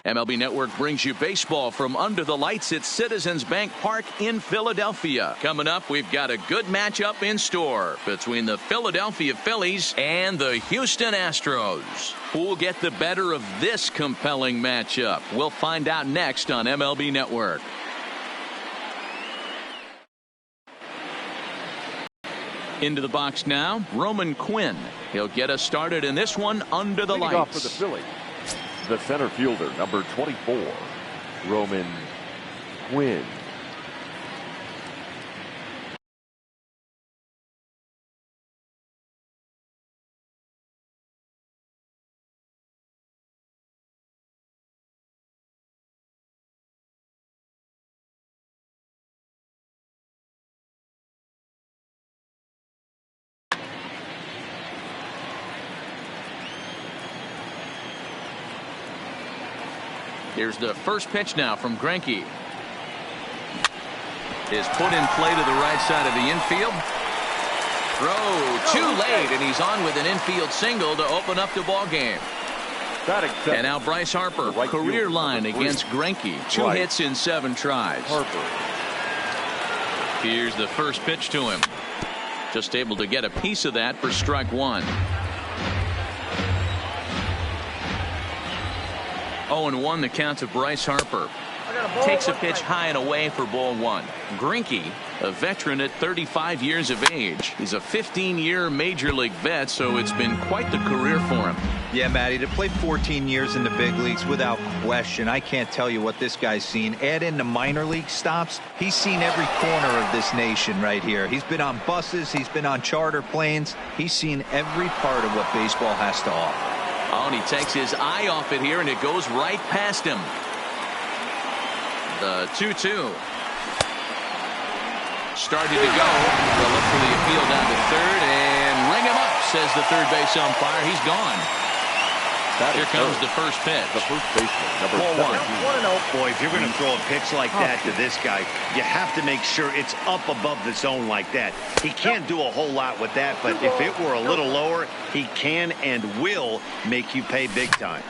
MLB Network brings you baseball from under the lights at Citizens Bank Park in Philadelphia. Coming up, we've got a good matchup in store between the Philadelphia Phillies and the Houston Astros. Who'll get the better of this compelling matchup? We'll find out next on MLB Network. Into the box now, Roman Quinn. He'll get us started in this one under the lights. Off for the Phillies, the center fielder, number 24, Roman Quinn. Here's the first pitch now from Greinke. Is put in play to the right side of the infield. Throw too late, and he's on with an infield single to open up the ball game. And now Bryce Harper, career line against Greinke. 2 hits in 7 tries. Here's the first pitch to him. Just able to get a piece of that for strike 1. 0-1 the count to Bryce Harper. Takes a pitch high and away for ball 1. Greinke, a veteran at 35 years of age. He's a 15-year major league vet, so it's been quite the career for him. Yeah, Matty, to play 14 years in the big leagues without question, I can't tell you what this guy's seen. Add in the minor league stops, he's seen every corner of this nation right here. He's been on buses, he's been on charter planes, he's seen every part of what baseball has to offer. Oh, and he takes his eye off it here, and it goes right past him. The 2-2. Started to go. They'll look for the appeal down to third, and ring him up, says the third base umpire. He's gone. Here comes the first pitch. The first baseman, number 1-0. Boy, if you're going to throw a pitch like that to this guy, you have to make sure it's up above the zone like that. He can't do a whole lot with that, but if it were a little lower, he can and will make you pay big time.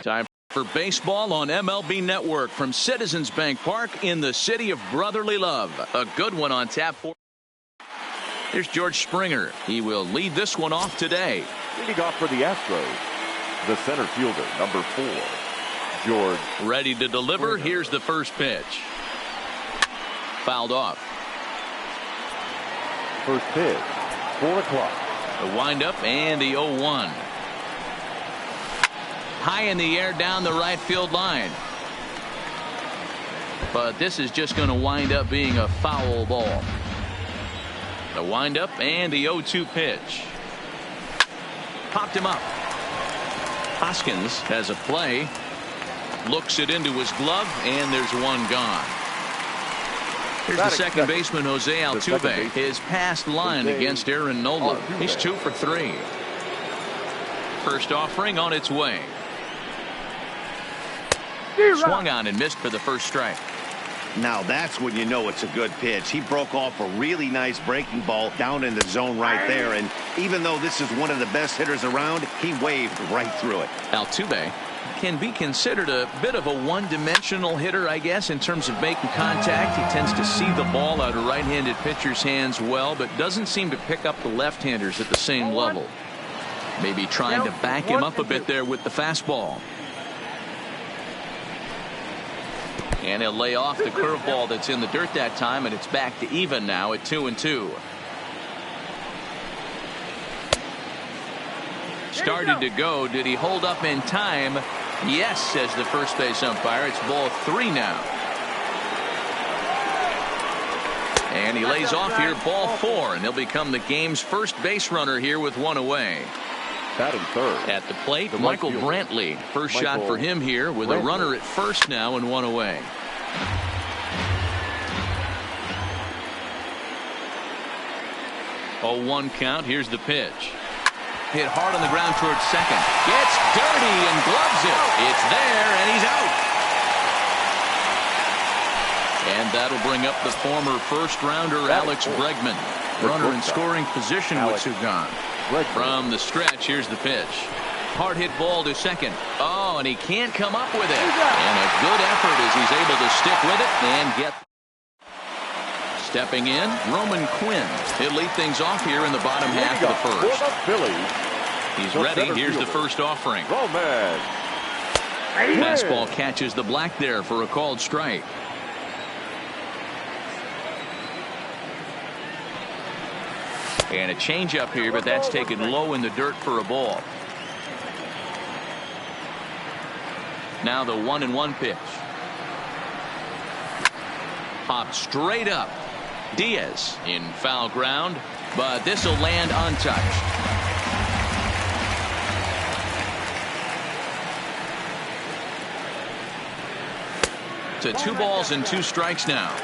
Time for baseball on MLB Network from Citizens Bank Park in the city of brotherly love. A good one on tap for. Here's George Springer. He will lead this one off today. Leading off for the Astros, the center fielder, number 4, George. Ready to deliver. Springer. Here's the first pitch. Fouled off. First pitch, 4 o'clock. The windup and the 0-1. High in the air down the right field line. But this is just going to wind up being a foul ball. The windup and the 0-2 pitch. Popped him up. Hoskins has a play. Looks it into his glove, and there's one gone. Here's the second baseman, Jose Altuve. His past line against Aaron Nola. He's 2 for 3. First offering on its way. Swung on and missed for the first strike. Now that's when you know it's a good pitch. He broke off a really nice breaking ball down in the zone right there. And even though this is one of the best hitters around, he waved right through it. Altuve can be considered a bit of a one-dimensional hitter, I guess, in terms of making contact. He tends to see the ball out of right-handed pitchers' hands well, but doesn't seem to pick up the left-handers at the same level. Maybe trying to back him up a bit there with the fastball. And he'll lay off the curveball that's in the dirt that time, and it's back to even now at 2-2. Started to go. Did he hold up in time? Yes, says the first base umpire. It's ball 3 now. And he lays off here, ball 4, and he'll become the game's first base runner here with 1 away. Batting third. At the plate, Michael Brantley. First shot for him here with a runner at first now and 1 away. Oh, 1 count. Here's the pitch. Hit hard on the ground towards second. Gets dirty and gloves it. It's there, and he's out. And that'll bring up the former first-rounder Alex Bregman. Runner in scoring position with 2 gone. From the stretch, here's the pitch. Hard hit ball to second. Oh, and he can't come up with it. And a good effort as he's able to stick with it and get. Stepping in, Roman Quinn. He'll lead things off here in the bottom half of the first. He's ready. Here's the first offering. Roman. Fastball catches the black there for a called strike. And a changeup here, but that's taken low in the dirt for a ball. Now the 1-1 pitch. Popped straight up. Diaz in foul ground, but this will land untouched. To 2 balls and 2 strikes now.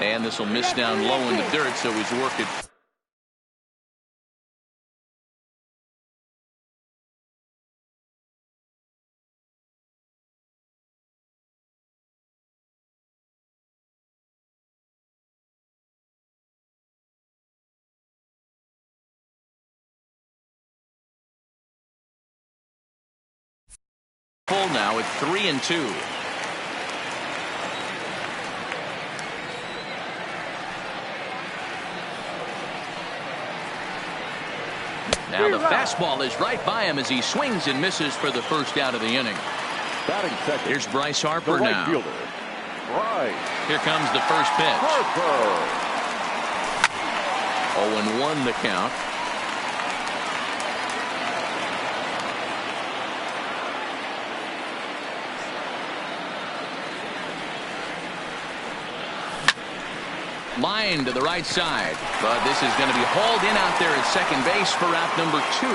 And this will miss down low in the dirt, so he's worked it. Full now at 3-2. Now the fastball is right by him as he swings and misses for the first out of the inning. Batting second. Here's Bryce Harper the right now. Fielder. Bryce. Here comes the first pitch. Harper. 0-1 the count. Line to the right side, but this is going to be hauled in out there at second base for out number 2.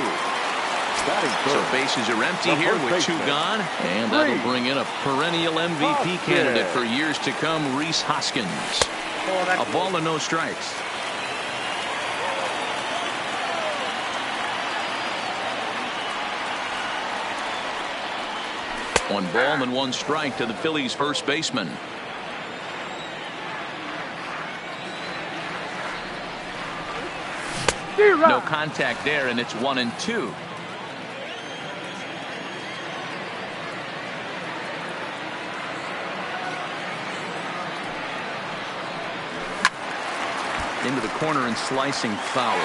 So bases are empty here with 2 gone, and that'll bring in a perennial MVP candidate for years to come, Rhys Hoskins. A ball and no strikes. One ball and 1 strike to the Phillies first baseman. No contact there, and it's 1-2. Into the corner and slicing foul.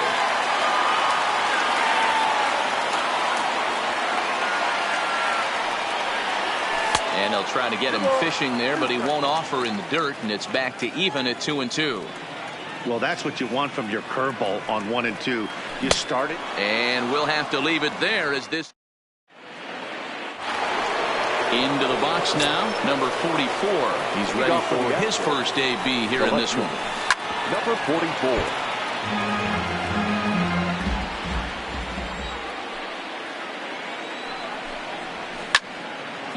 And they'll try to get him fishing there, but he won't offer in the dirt, and it's back to even at 2-2. Well, that's what you want from your curveball on 1 and 2. You start it. And we'll have to leave it there as this. Into the box now, number 44. He's ready for his first AB here in this one. Number 44.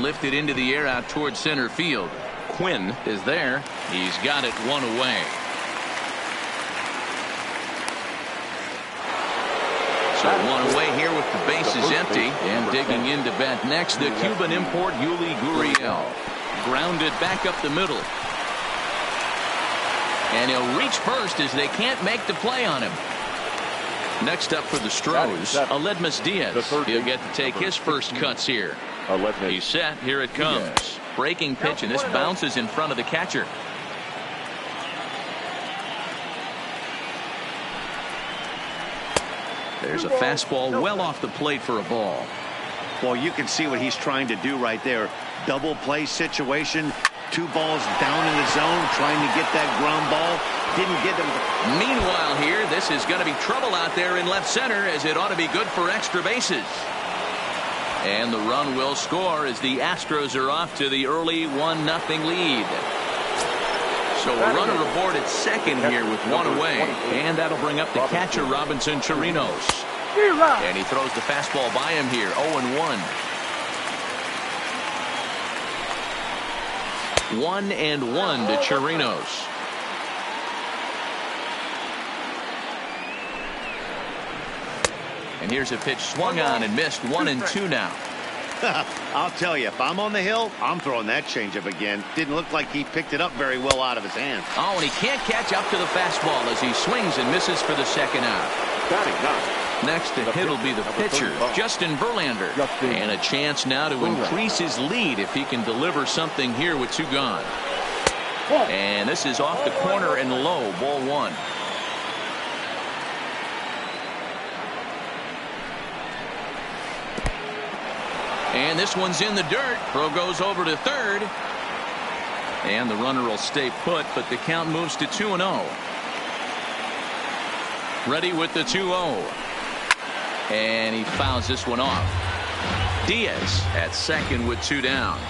Lifted into the air out towards center field. Quinn is there. He's got it one away. So one away here with the bases empty. And digging into bat next, the Cuban import Yuli Gurriel. Grounded back up the middle. And he'll reach first as they can't make the play on him. Next up for the Stros, Aledmus Diaz. He'll get to take his first cuts here. He's set. Here it comes. Breaking pitch, and this bounces in front of the catcher. There's a fastball well off the plate for a ball. Well, you can see what he's trying to do right there. Double play situation. 2 balls down in the zone, trying to get that ground ball. Didn't get them. Meanwhile here, this is going to be trouble out there in left center, as it ought to be good for extra bases. And the run will score as the Astros are off to the early 1-0 lead. So a runner aboard at second here with one away. And that'll bring up the catcher, Robinson Chirinos. And he throws the fastball by him here, 0-1. 1-1 to Chirinos. And here's a pitch swung on and missed. 1-2 now. I'll tell you, if I'm on the hill, I'm throwing that changeup again. Didn't look like he picked it up very well out of his hand. Oh, and he can't catch up to the fastball as he swings and misses for the second out. Next to hit will be the pitcher, Justin Verlander. And a chance now to increase his lead if he can deliver something here with 2 gone. And this is off the corner and low, ball 1. And this one's in the dirt. Throw goes over to third. And the runner will stay put, but the count moves to 2-0. Ready with the 2-0. And he fouls this one off. Diaz at second with 2 down.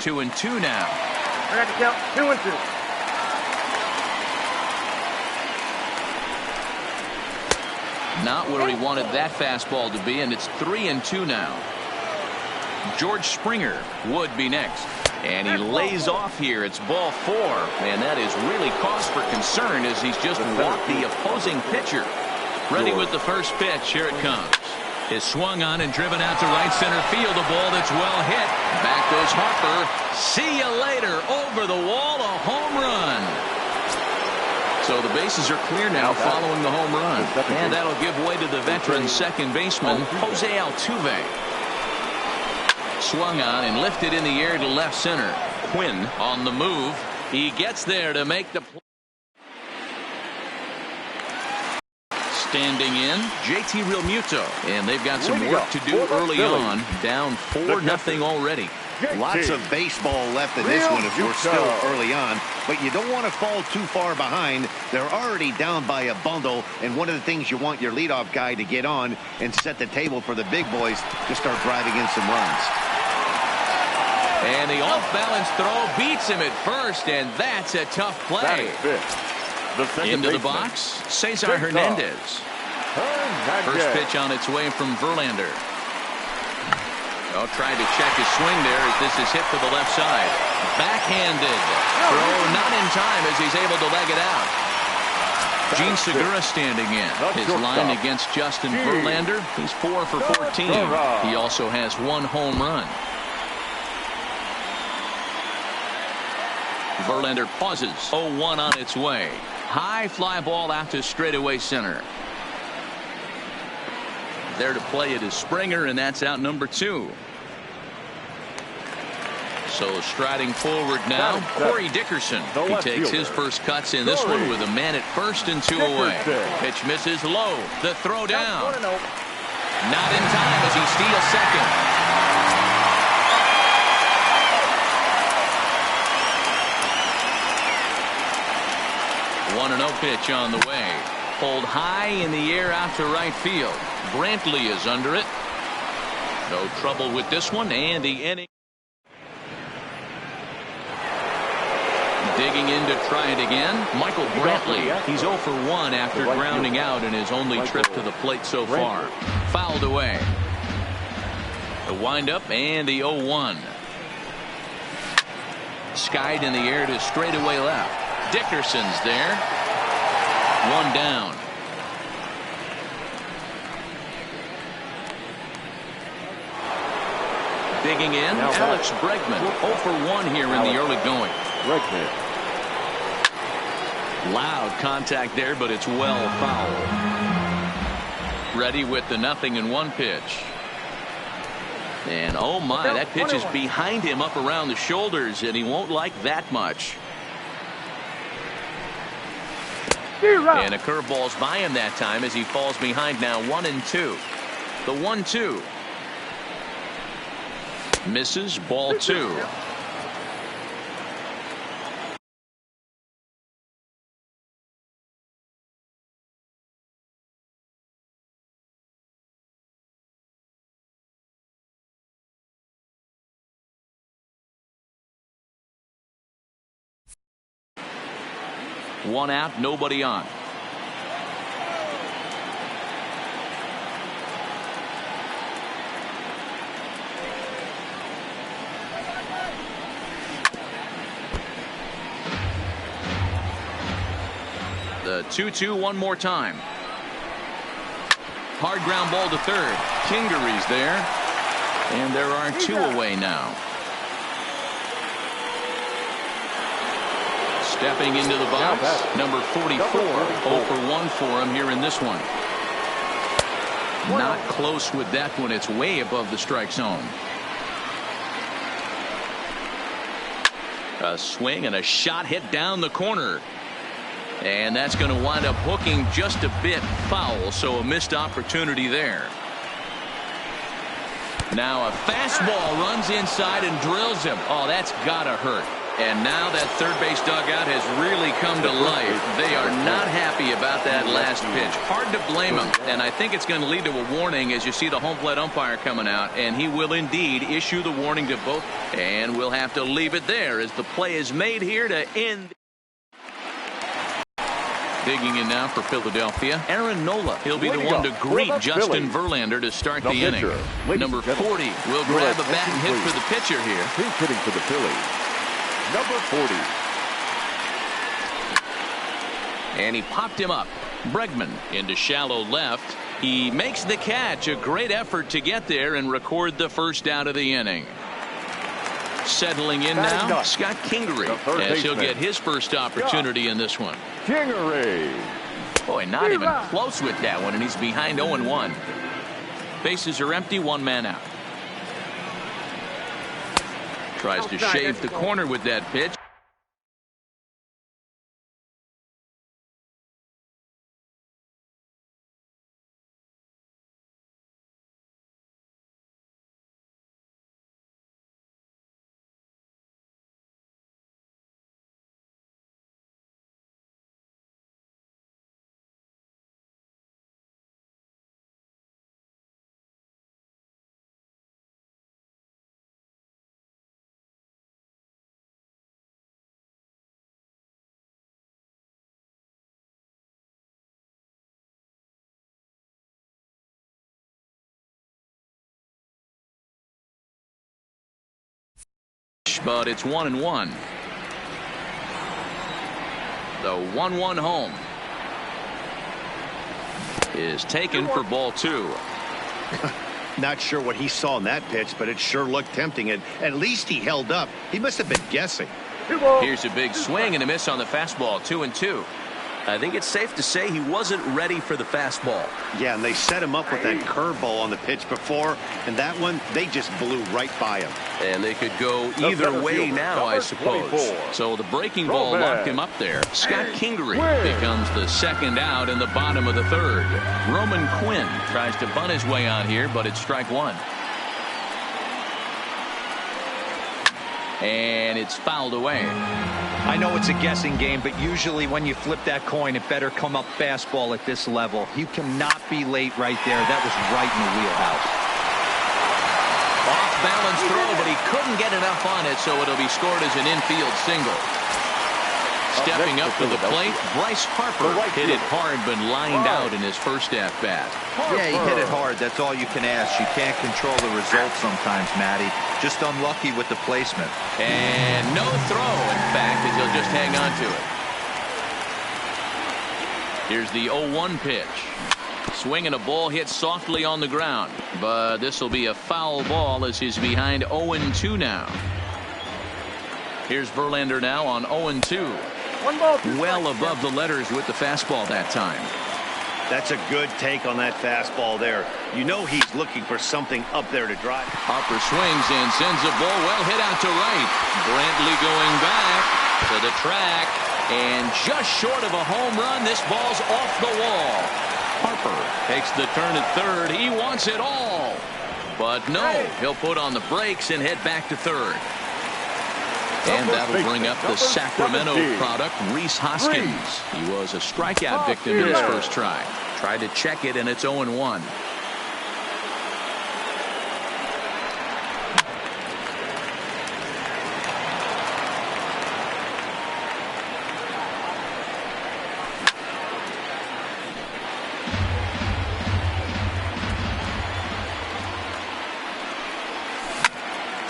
2-2 now. I got to count 2-2. Not where he wanted that fastball to be, and it's 3-2 now. George Springer would be next. And he lays off here. It's ball 4. And that is really cause for concern as he's just walked the opposing pitcher. Ready with the first pitch. Here it comes. Is swung on and driven out to right center field. A ball that's well hit. Back goes Harper. See you later. Over the wall. A home run. So the bases are clear now following the home run. And that'll give way to the veteran second baseman, Jose Altuve. Swung on and lifted in the air to left center. Quinn on the move. He gets there to make the play. Standing in, JT Realmuto. And they've got some work to do early on. Down 4-0 already. Lots of baseball left in this one if you're still early on, but you don't want to fall too far behind. They're already down by a bundle, and one of the things you want your leadoff guy to get on and set the table for the big boys to start driving in some runs. And the off-balance throw beats him at first, and that's a tough play. Into the box, Cesar Hernandez. First pitch on its way from Verlander. Oh, tried to check his swing there as this is hit to the left side. Backhanded. Throw not in time as he's able to leg it out. Gene Segura standing in. His line against Justin Verlander. He's 4 for 14. He also has 1 home run. Verlander pauses. 0-1 on its way. High fly ball out to straightaway center. There to play it is Springer, and that's out number 2. So striding forward now, Corey Dickerson. He takes his first cuts in this one with a man at first and 2 away. Pitch misses low. The throw down. Not in time as he steals second. 1-0 pitch on the way. Pulled high in the air out to right field. Brantley is under it. No trouble with this one, and the inning. Digging in to try it again, Michael Brantley. He's 0 for 1 after grounding out in his only trip to the plate so far. Fouled away. The windup and the 0-1. Skied in the air to straightaway left. Dickerson's there. 1 down. Digging in, Alex Bregman. 0 for 1 here in the early going. Loud contact there, but it's well fouled. Ready with the 0-1 pitch. And oh my, that pitch is behind him up around the shoulders, and he won't like that much. And a curveball's by him that time as he falls behind now 1-2. The 1-2. Misses, ball 2. One out, nobody on. The 2-2 one more time. Hard ground ball to third. Kingery's there. And there are 2 away now. Stepping into the box, number 44, 0 for 1 for him here in this one. Not close with that one. It's way above the strike zone. A swing and a shot hit down the corner. And that's going to wind up hooking just a bit foul, so a missed opportunity there. Now a fastball runs inside and drills him. Oh, that's got to hurt. And now that third base dugout has really come to life. They are not happy about that last pitch. Hard to blame them. And I think it's going to lead to a warning as you see the home plate umpire coming out. And he will indeed issue the warning to both. And we'll have to leave it there as the play is made here to end. Digging in now for Philadelphia, Aaron Nola. He'll be the one to greet Justin Verlander to start the inning. Number 40 will grab a bat and hit for the pitcher here. He's hitting for the Phillies. Number 40. And he popped him up. Bregman into shallow left. He makes the catch. A great effort to get there and record the first out of the inning. Settling in now, Scott Kingery, as he'll get his first opportunity in this one. Kingery. Boy, not even close with that one, and he's behind 0-1. Bases are empty, 1 man out. Tries to shave the corner with that pitch. But it's 1-1. The 1-1 home is taken for ball 2. Not sure what he saw in that pitch, but it sure looked tempting. And at least he held up. He must have been guessing. 2 balls. Here's a big swing and a miss on the fastball. 2-2. I think it's safe to say he wasn't ready for the fastball. Yeah, and they set him up with that curveball on the pitch before, and that one, they just blew right by him. And they could go either way now, I suppose. 24. So the breaking ball locked him up there. Scott Kingery becomes the second out in the bottom of the third. Roman Quinn tries to bunt his way out here, but it's strike one. And it's fouled away. I know it's a guessing game, but usually when you flip that coin, it better come up fastball at this level. You cannot be late right there. That was right in the wheelhouse. Off balance throw, but he couldn't get enough on it, so it'll be scored as an infield single. Stepping up to the plate, Bryce Harper hit it hard but lined out in his first at-bat. Yeah, he hit it hard. That's all you can ask. You can't control the result sometimes, Matty. Just unlucky with the placement. And no throw, in fact, as he'll just hang on to it. Here's the 0-1 pitch. Swing and a ball hit softly on the ground. But this will be a foul ball as he's behind 0-2 now. Here's Verlander now on 0-2. 1 ball, 2 Well strikes. above the letters with the fastball that time. That's a good take on that fastball there. You know he's looking for something up there to drive. Harper swings and sends a ball well hit out to right. Brantley going back to the track. And just short of a home run, this ball's off the wall. Harper takes the turn at third. He wants it all. But no, he'll put on the brakes and head back to third. And that'll bring up the Sacramento product, Rhys Hoskins. He was a strikeout victim in his first try. Tried to check it, and it's 0-1.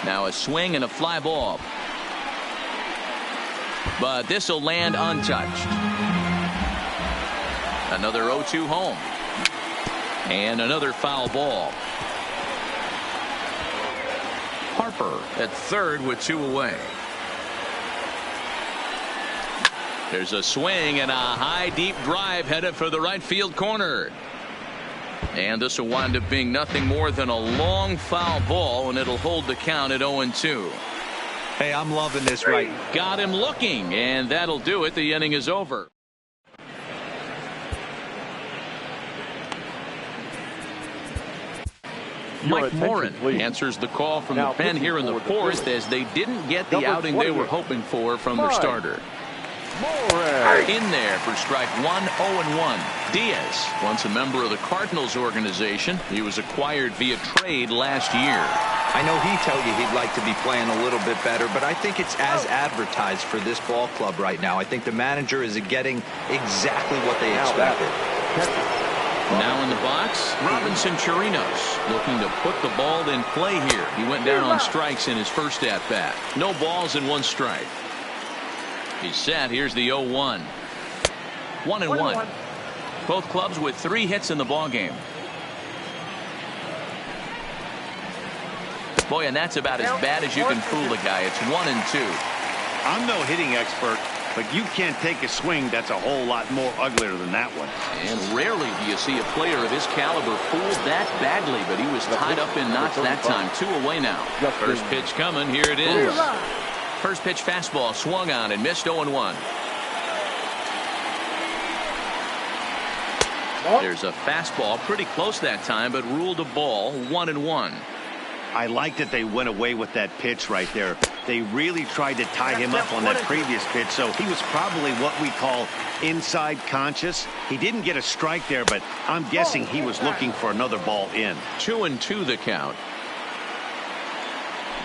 Now a swing and a fly ball. But this will land untouched. Another 0-2 home. And another foul ball. Harper at third with 2 away. There's a swing and a high deep drive headed for the right field corner. And this will wind up being nothing more than a long foul ball, and it'll hold the count at 0-2. Hey, I'm loving this right. Got him looking, and that'll do it. The inning is over. Mike Morin answers the call from the pen here in the fourth as they didn't get the outing they were hoping for from their starter. In there for strike one, 0-1. Diaz, once a member of the Cardinals organization, he was acquired via trade last year. I know he'd tell you he'd like to be playing a little bit better, but I think it's as advertised for this ball club right now. I think the manager is getting exactly what they expected. Now in the box, Robinson Chirinos looking to put the ball in play here. He went down on strikes in his first at-bat. No balls and 1 strike. He's set. Here's the 0-1. 1-1. Both clubs with 3 hits in the ballgame. Boy, and that's about as bad as you can fool a guy. It's 1-2. I'm no hitting expert, but you can't take a swing that's a whole lot more uglier than that one. And rarely do you see a player of his caliber fooled that badly, but he was tied up in knots that time. 2 away now. First pitch coming. Here it is. First pitch fastball swung on and missed 0-1. There's a fastball pretty close that time, but ruled a ball. 1-1. I like that they went away with that pitch right there. They really tried to tie him up on that previous pitch, so he was probably what we call inside conscious. He didn't get a strike there, but I'm guessing he was looking for another ball in. 2-2 the count.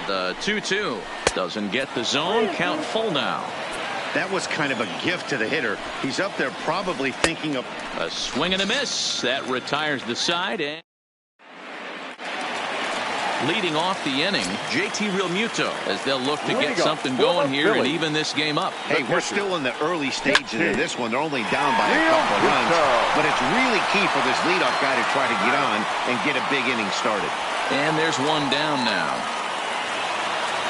The 2-2 doesn't get the zone. Count full now. That was kind of a gift to the hitter. He's up there probably thinking of a swing and a miss. That retires the side. And leading off the inning, JT Realmuto, as they'll look to get something going here and even this game up. Hey, we're still in the early stages of this one. They're only down by a couple of runs, but it's really key for this leadoff guy to try to get on and get a big inning started. And there's one down now.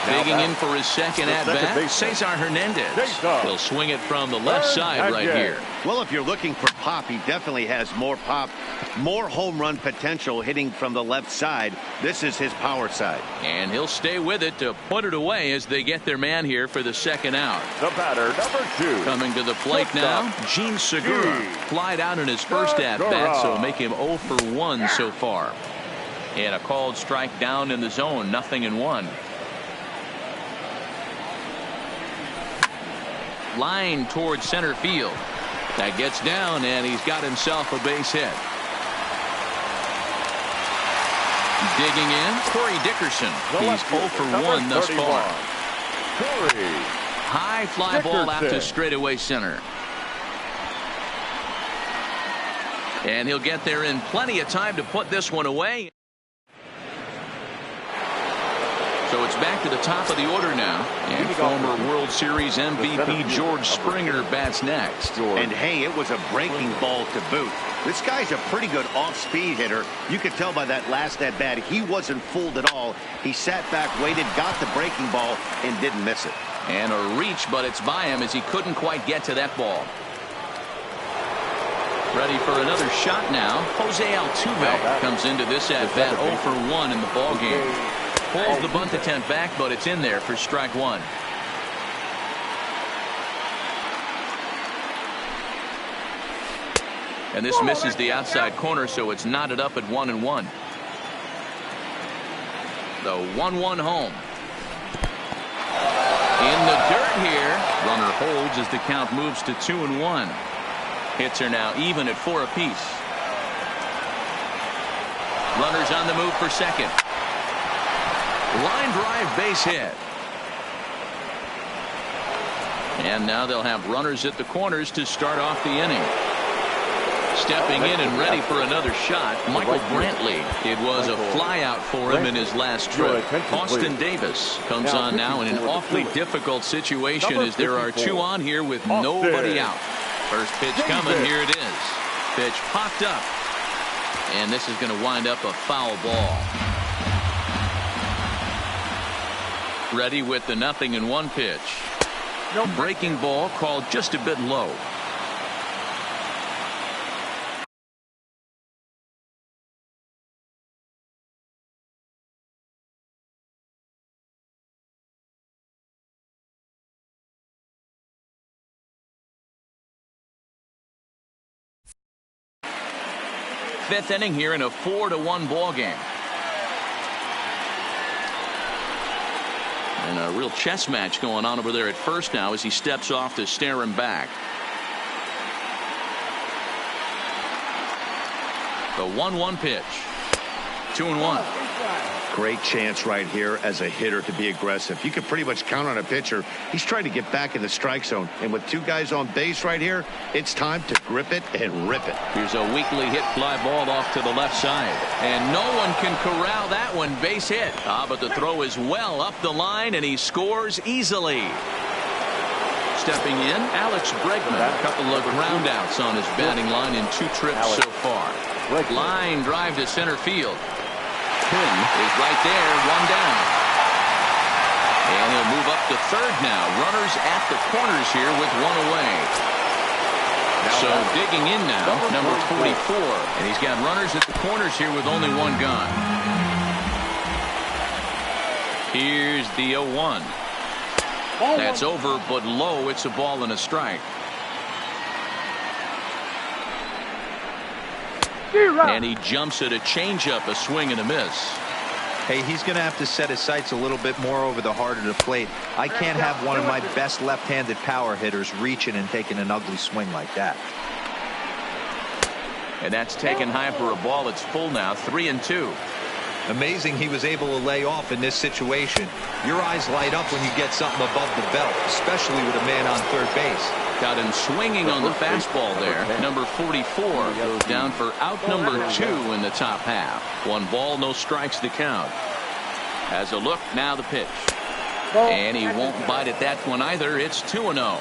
Digging in for his second at-bat, Cesar Hernandez. He'll swing it from the left side right here. Well, if you're looking for pop, he definitely has more pop, more home run potential hitting from the left side. This is his power side. And he'll stay with it to put it away as they get their man here for the second out. The batter, number 2. Coming to the plate now, Gene Segura. Flied out in his first at-bat, so make him 0 for 1 so far. And a called strike down in the zone, 0-1. Line towards center field. That gets down, and he's got himself a base hit. Digging in, Corey Dickerson. He's 0 for 1 thus far. High fly ball out to straightaway center. And he'll get there in plenty of time to put this one away. So it's back to the top of the order now. And former World Series MVP George Springer bats next. And hey, it was a breaking ball to boot. This guy's a pretty good off-speed hitter. You could tell by that last at-bat he wasn't fooled at all. He sat back, waited, got the breaking ball, and didn't miss it. And a reach, but it's by him as he couldn't quite get to that ball. Ready for another shot now. Jose Altuve comes into this at-bat 0 for 1 in the ballgame. Pulls the bunt attempt back, but it's in there for strike 1. And this misses the outside corner, so it's knotted up at 1-1. The 1-1 home. In the dirt here. Runner holds as the count moves to 2-1. Hits are now even at 4 apiece. Runners on the move for second. Line drive, base hit. And now they'll have runners at the corners to start off the inning. Stepping in and ready for another shot, Michael Brantley. It was a fly out for him in his last trip. Austin Davis comes on now in an awfully difficult situation as there are 2 on here with nobody out. First pitch coming, here it is. Pitch popped up. And this is going to wind up a foul ball. Ready with the 0-1 pitch. Breaking ball called just a bit low. Fifth inning here in a 4-1 ball game. And a real chess match going on over there at first now as he steps off to stare him back. The 1-1 pitch. 2-1. Great chance right here as a hitter to be aggressive. You can pretty much count on a pitcher. He's trying to get back in the strike zone. And with 2 guys on base right here, it's time to grip it and rip it. Here's a weakly hit fly ball off to the left side. And no one can corral that one. Base hit. But the throw is well up the line, and he scores easily. Stepping in, Alex Bregman. A couple of ground outs on his batting line in 2 trips so far. Line drive to center field. Pin is right there, 1 down. And he'll move up to third now. Runners at the corners here with 1 away. So digging in now, number 44. And he's got runners at the corners here with only 1 gone. Here's the 0-1. That's over, but low. It's a ball and a strike. And he jumps at a changeup, a swing and a miss. Hey, he's going to have to set his sights a little bit more over the heart of the plate. I can't have one of my best left-handed power hitters reaching and taking an ugly swing like that. And that's taken high for a ball. It's full now, 3-2. Amazing he was able to lay off in this situation. Your eyes light up when you get something above the belt, especially with a man on third base. Got him swinging on the fastball there. Number 44 goes down for out number 2 in the top half. 1 ball, no strikes to count. As a look, now the pitch. And he won't bite at that one either. It's 2-0.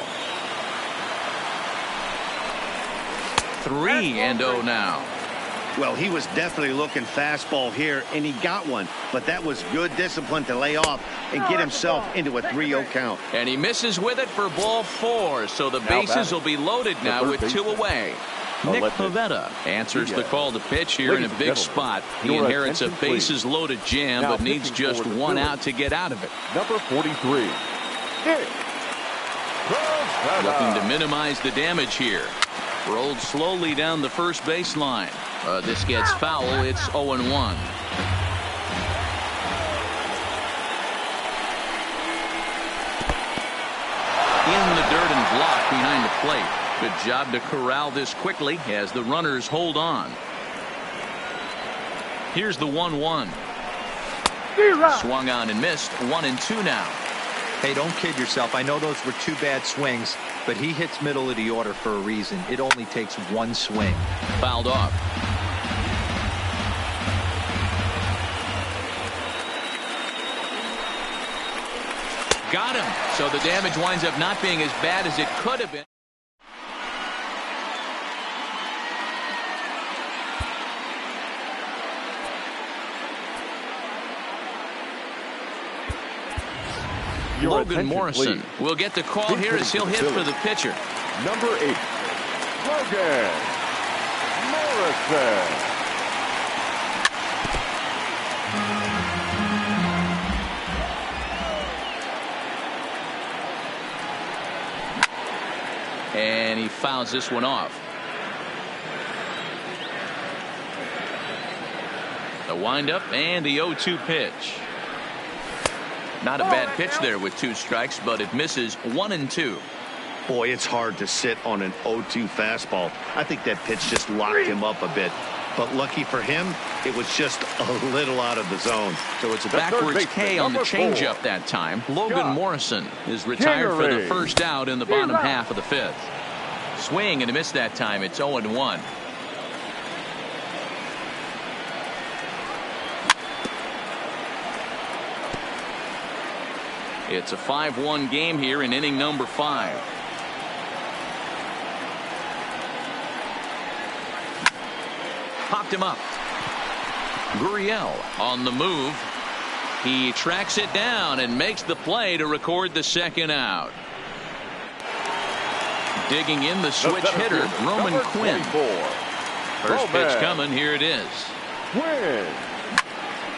3-0 now. Well, he was definitely looking fastball here, and he got one. But that was good discipline to lay off. and get himself into a 3-0 count. And he misses with it for ball 4, so the bases will be loaded now with 2 away. Nick Pivetta answers the call to pitch here in a big spot. He inherits a bases-loaded jam, but needs just 1 out to get out of it. Number 43. Looking to minimize the damage here. Rolled slowly down the first baseline. This gets foul. It's 0-1. In the dirt and blocked behind the plate. Good job to corral this quickly as the runners hold on. Here's the 1-1. Swung on and missed. 1-2 now. Hey, don't kid yourself. I know those were 2 bad swings, but he hits middle of the order for a reason. It only takes 1 swing. Fouled off. Got him. So the damage winds up not being as bad as it could have been. Logan Morrison will get the call here as he'll hit for the pitcher. Number 8, Logan Morrison. And he fouls this one off. The windup and the 0-2 pitch. Not a bad pitch there with 2 strikes, but it misses. 1-2. Boy, it's hard to sit on an 0-2 fastball. I think that pitch just locked him up a bit. But lucky for him, it was just a little out of the zone. So it's a backwards K on the changeup that time. Logan Morrison is retired for the first out in the bottom half of the 5th. Swing and a miss that time. It's 0-1. It's a 5-1 game here in inning number 5. Popped him up. Gurriel on the move. He tracks it down and makes the play to record the 2nd out. Digging in the switch hitter, Roman Quinn. First pitch coming. Here it is.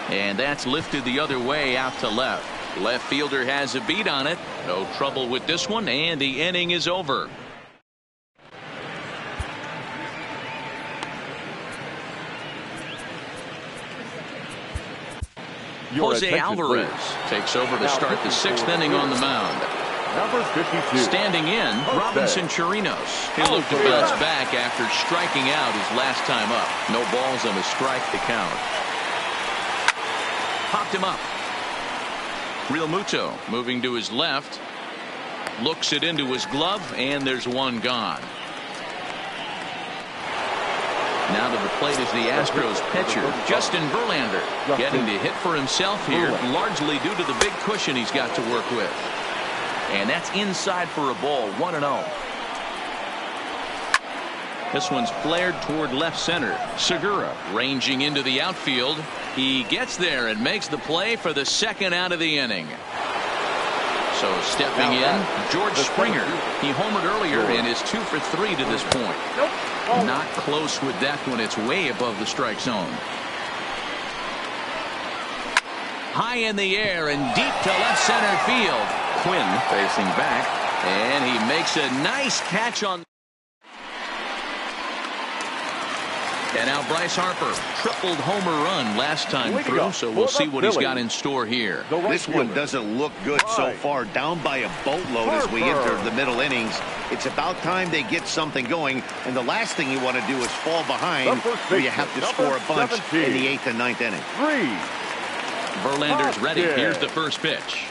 And that's lifted the other way out to left. Left fielder has a beat on it. No trouble with this one, and the inning is over. Jose Alvarez takes over to start the 6th inning on the mound. Number 52. Standing in, Robinson Chirinos. He'll look to bounce back after striking out his last time up. No balls and a strike to count. Popped him up. Real Muto moving to his left. Looks it into his glove, and there's one gone. Now to the plate is the Astros pitcher, Justin Verlander, getting to hit for himself here, largely due to the big cushion he's got to work with. And that's inside for a ball, 1-0. This one's flared toward left center. Segura ranging into the outfield. He gets there and makes the play for the 2nd out of the inning. So stepping in, George Springer. He homered earlier and is 2 for 3 to this point. Not close with that one. It's way above the strike zone. High in the air and deep to left center field. Quinn facing back, and he makes a nice catch on. And now Bryce Harper, tripled homer run last time through, so we'll see what he's got in store here. This one doesn't look good so far, down by a boatload as we enter the middle innings. It's about time they get something going, and the last thing you want to do is fall behind where you have to score a bunch in the 8th and 9th inning. Verlander's ready. Here's the first pitch.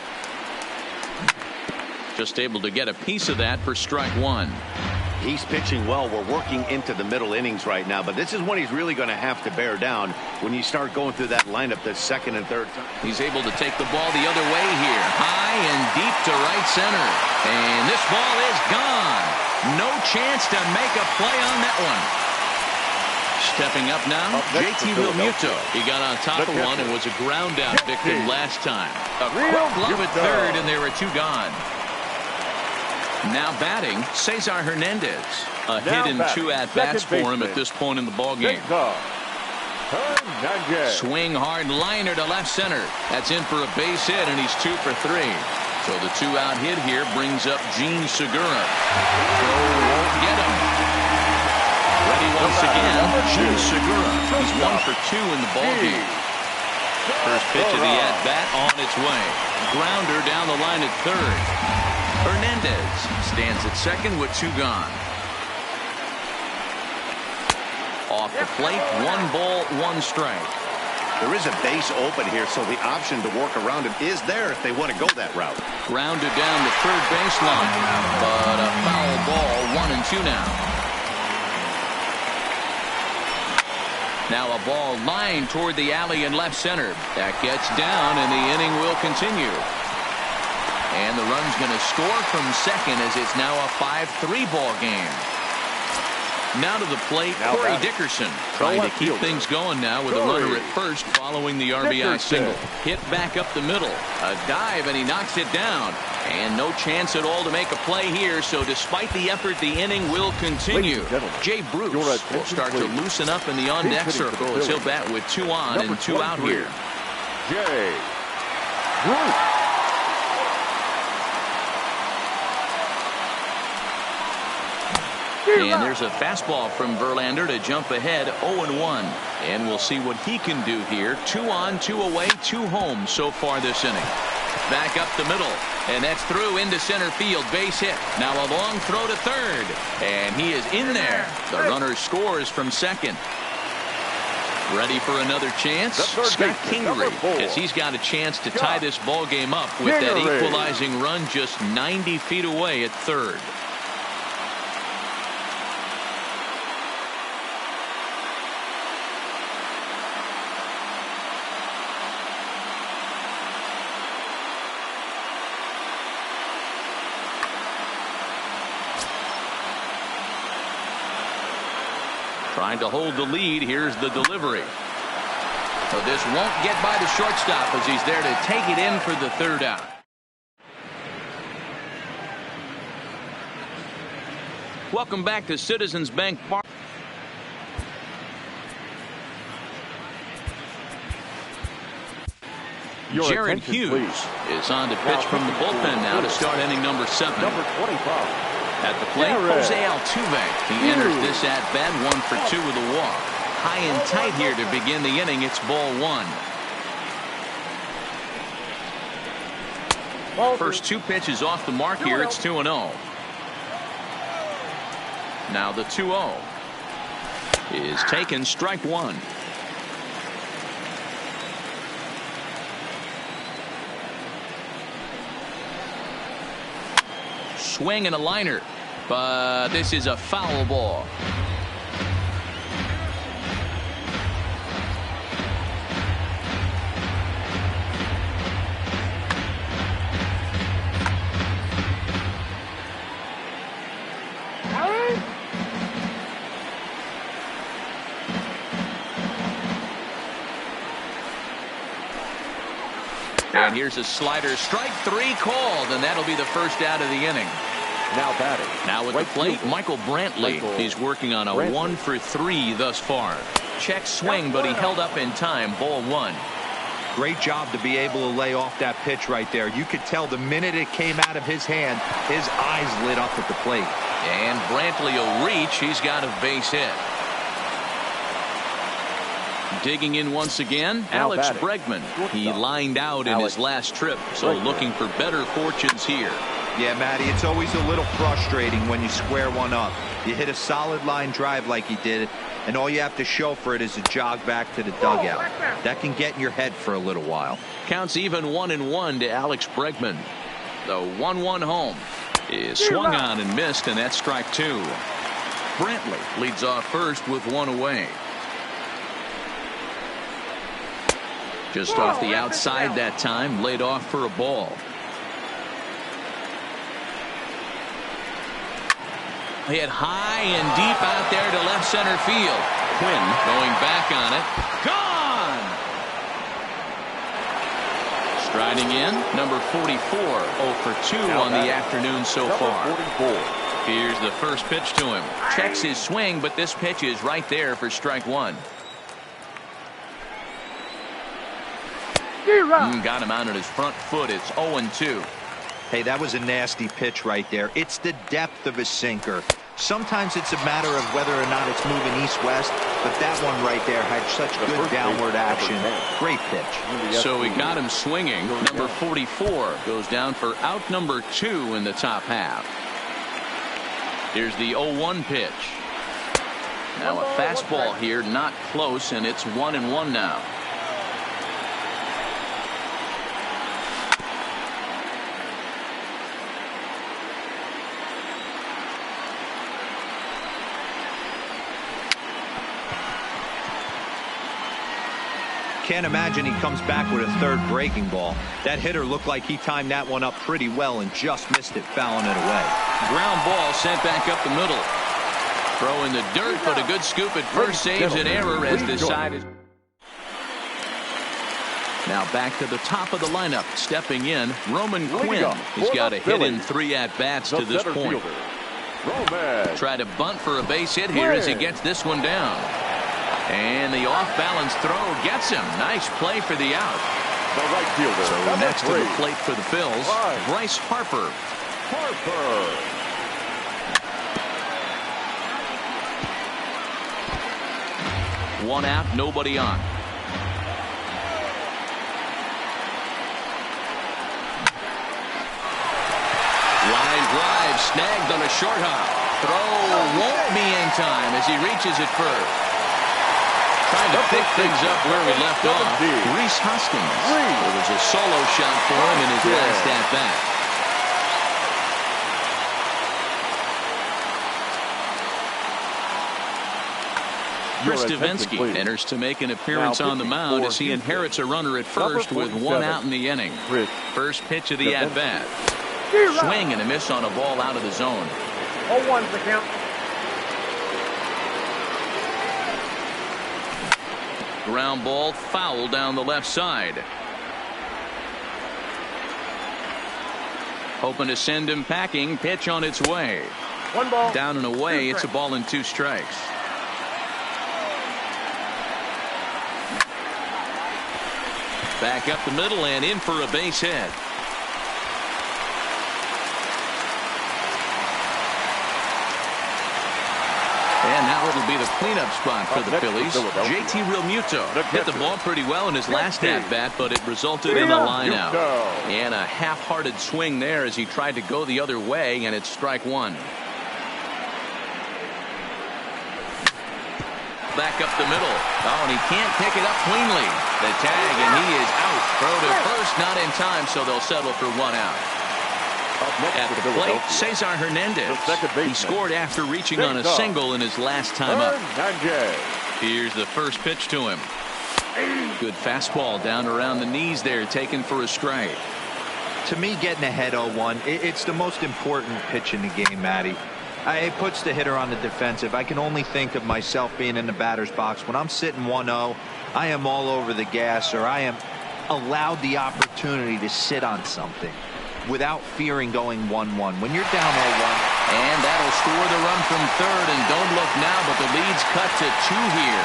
Just able to get a piece of that for strike 1. He's pitching well. We're working into the middle innings right now, but this is when he's really going to have to bear down when you start going through that lineup the 2nd and 3rd time. He's able to take the ball the other way here, high and deep to right center, and this ball is gone. No chance to make a play on that one. Stepping up now, JT Realmuto. He got on top of one and was a ground out victim last time. A quick glove at third, and there are two gone. Now batting, Cesar Hernandez. A hit and two at-bats for him at this point in the ballgame. Swing hard liner to left center. That's in for a base hit, and he's 2 for 3. So the two-out hit here brings up Gene Segura. Throw won't get him. Ready once again, Gene Segura. He's 1 for 2 in the ballgame. First pitch of the at-bat on its way. Grounder down the line at third. Hernandez stands at second with two gone. Off the plate, 1 ball, 1 strike. There is a base open here, so the option to work around him is there if they want to go that route. Grounded down the third baseline, but a foul ball, 1-2 now. Now a ball lined toward the alley in left center. That gets down, and the inning will continue. And the run's going to score from second as it's now a 5-3 ball game. Now to the plate, Corey Dickerson trying to keep things going now with a runner at first following the RBI single. Hit back up the middle. A dive, and he knocks it down. And no chance at all to make a play here, so despite the effort, the inning will continue. Jay Bruce will start to loosen up in the on-deck circle as he'll bat with 2 on and 2 out here. Jay Bruce. And there's a fastball from Verlander to jump ahead 0-1. And we'll see what he can do here. 2 on, 2 away, 2 home so far this inning. Back up the middle. And that's through into center field. Base hit. Now a long throw to third. And he is in there. The runner scores from second. Ready for another chance? Scott Kingery, as he's got a chance to tie this ball game up with that equalizing run just 90 feet away at third. Trying to hold the lead. Here's the delivery. So this won't get by the shortstop as he's there to take it in for the third out. Welcome back to Citizens Bank Park. Jared Hughes is on to pitch from the bullpen now to start inning number 7. Number 25. At the plate, Jose Altuve. He enters this at-bat 1 for 2 with a walk. High and tight here to begin the inning. It's ball 1. First 2 pitches off the mark here. It's 2-0. Now the 2-0 is taken, strike 1. Swing and a liner, but this is a foul ball. And here's a slider, strike 3 called, and that'll be the first out of the inning. Now batting. Now with the plate, Michael Brantley. He's working on a 1 for 3 thus far. Check swing, but he held up in time. Ball 1. Great job to be able to lay off that pitch right there. You could tell the minute it came out of his hand, his eyes lit up at the plate. And Brantley will reach. He's got a base hit. Digging in once again, Alex Bregman. He lined out in his last trip, so looking for better fortunes here. Yeah, Matty, it's always a little frustrating when you square one up. You hit a solid line drive like he did, and all you have to show for it is a jog back to the dugout. That can get in your head for a little while. Counts even 1-1 to Alex Bregman. The 1-1 home is swung on and missed, and that's strike 2. Brantley leads off first with 1 away. Just off the outside that time, laid off for a ball. Hit high and deep out there to left center field. Quinn going back on it. Gone! Striding in, number 44, 0 for 2 on the afternoon so far. 44. Here's the first pitch to him. Checks his swing, but this pitch is right there for strike one. Got him out at his front foot. It's 0-2. Hey, that was a nasty pitch right there. It's the depth of his sinker. Sometimes it's a matter of whether or not it's moving east-west, but that one right there had such good downward action. Great pitch. So he got him swinging. Number 44 goes down for out number 2 in the top half. Here's the 0-1 pitch. Now a fastball here, not close, and it's 1-1 now. Can't imagine he comes back with a third breaking ball. That hitter looked like he timed that one up pretty well and just missed it, fouling it away. Ground ball sent back up the middle. Throw in the dirt, but a good scoop at first saves an error as the side is. Now back to the top of the lineup. Stepping in, Roman Quinn. He's got a hit in 3 at-bats to this point. Try to bunt for a base hit here as he gets this one down. And the off-balance throw gets him. Nice play for the out. The right fielder. So next to the plate for the Phils, Bryce Harper. One out, nobody on. Line drive snagged on a short hop. Throw won't be in time as he reaches it first. Trying to pick things up where we left off. Rhys Hoskins. It was a solo shot for him in his last at-bat. Chris Davinsky enters to make an appearance on the mound as he inherits a runner at first with 1 out in the inning. First pitch of the at-bat. Swing and a miss on a ball out of the zone. 0-1's the count. Ground ball foul down the left side. Hoping to send him packing. Pitch on its way. 1 ball. Down and away. It's a ball and 2 strikes. Back up the middle and in for a base hit. And now it'll be the cleanup spot for the Phillies. JT Realmuto hit the ball pretty well in his last at-bat, but it resulted in a line out. And a half-hearted swing there as he tried to go the other way, and it's strike 1. Back up the middle. Oh, and he can't pick it up cleanly. The tag, and he is out. Throw to first, not in time, so they'll settle for 1 out. At the plate, Cesar Hernandez. He scored after reaching on a single in his last time up. Here's the first pitch to him. Good fastball down around the knees there, taken for a strike. To me, getting ahead 0-1, it's the most important pitch in the game, Matty. It puts the hitter on the defensive. I can only think of myself being in the batter's box. When I'm sitting 1-0, I am all over the gas, or I am allowed the opportunity to sit on something without fearing going 1-1. When you're down 0-1. And that'll score the run from third, and don't look now, but the lead's cut to 2 here.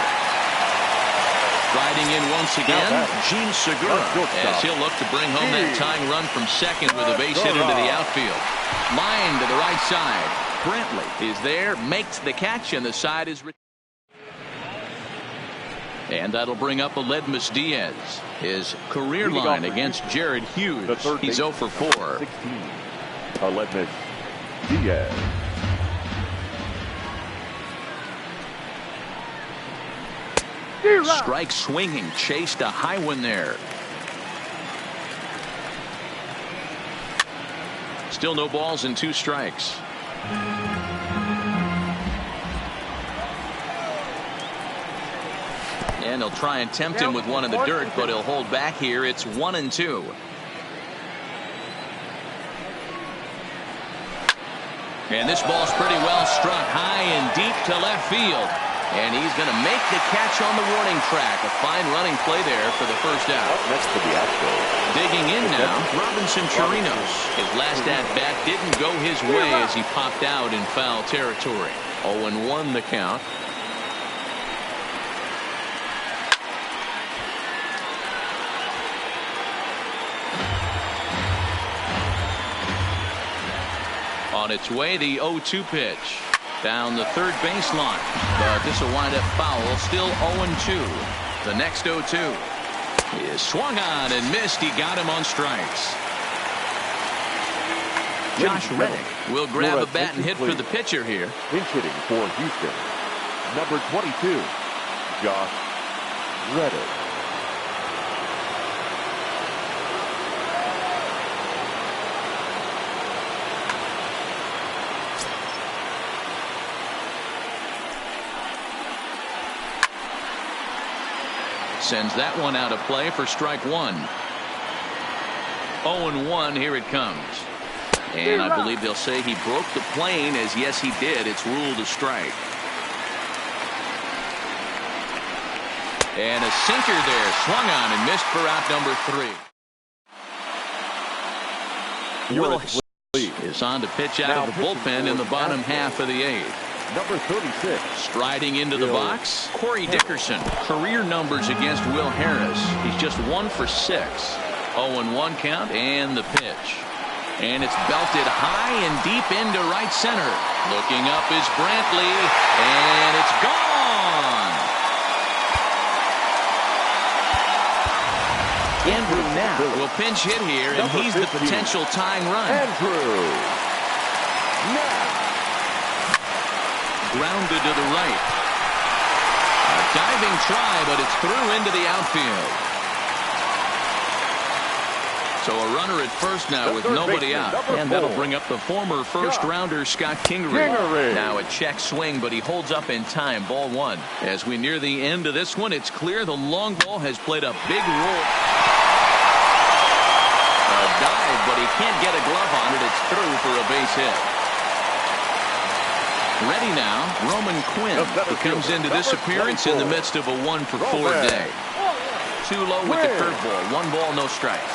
Riding in once again, Gene Segura, as he'll look to bring home that tying run from second with a base hit into the outfield. Line to the right side. Brantley is there, makes the catch, and the side is. And that'll bring up Aledmus Diaz. His career line against Jared Hughes. He's 0 for 4. 16. Aledmus Diaz. Strike swinging, chased a high one there. Still no balls and 2 strikes. And they'll try and tempt him with one in the dirt, but he'll hold back here. It's 1-2. And this ball's pretty well struck high and deep to left field. And he's going to make the catch on the warning track. A fine running play there for the first out. Next to the Astros. Digging in now, Robinson Chirinos. His last at-bat didn't go his way as he popped out in foul territory. 0-1 the count. On its way, the 0-2 pitch. Down the third baseline. But this will wind up foul. Still 0-2. The next 0-2 is swung on and missed. He got him on strikes. Josh Reddick will grab a bat and hit for the pitcher here. Pinch hitting for Houston. Number 22, Josh Reddick. Sends that one out of play for strike one. 0-1, here it comes. And I believe they'll say he broke the plane, as yes he did. It's ruled a strike. And a sinker there, swung on and missed for out number 3. Will is on to pitch out of the bullpen in the bottom half of the 8th. Number 36. Striding into the box, Corey Dickerson. Career numbers against Will Harris. He's just 1 for 6. 0-1 count and the pitch. And it's belted high and deep into right center. Looking up is Brantley, and it's gone. Andrew Knapp will pinch hit here, and he's the potential tying run. Andrew Knapp. Grounded to the right. A diving try, but it's through into the outfield. So a runner at first now with nobody out. And that'll bring up the former first-rounder Scott Kingery. Now a check swing, but he holds up in time. Ball 1. As we near the end of this one, it's clear the long ball has played a big role. A dive, but he can't get a glove on it. It's through for a base hit. Ready now, Roman Quinn. He comes into this appearance in the midst of a 1-for-4 day. Too low with the curveball. 1 ball, no strikes.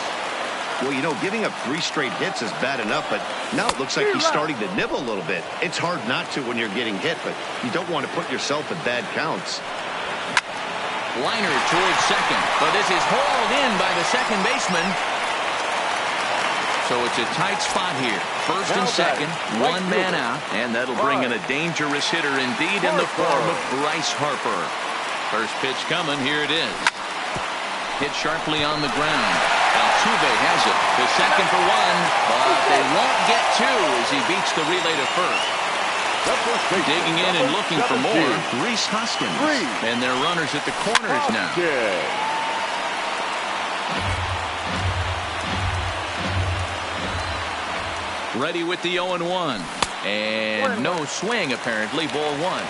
Well, you know, giving up 3 straight hits is bad enough, but now it looks like he's starting to nibble a little bit. It's hard not to when you're getting hit, but you don't want to put yourself in bad counts. Liner towards second, but this is hauled in by the second baseman. So it's a tight spot here. First and second, 1 man out, and that'll bring in a dangerous hitter indeed in the form of Bryce Harper. First pitch coming, here it is. Hit sharply on the ground. Altuve has it. The second for 1, but they won't get 2 as he beats the relay to first. Digging in and looking for more, Rhys Hoskins. And their runners at the corners now. Ready with the 0-1. And no swing, apparently. Ball 1.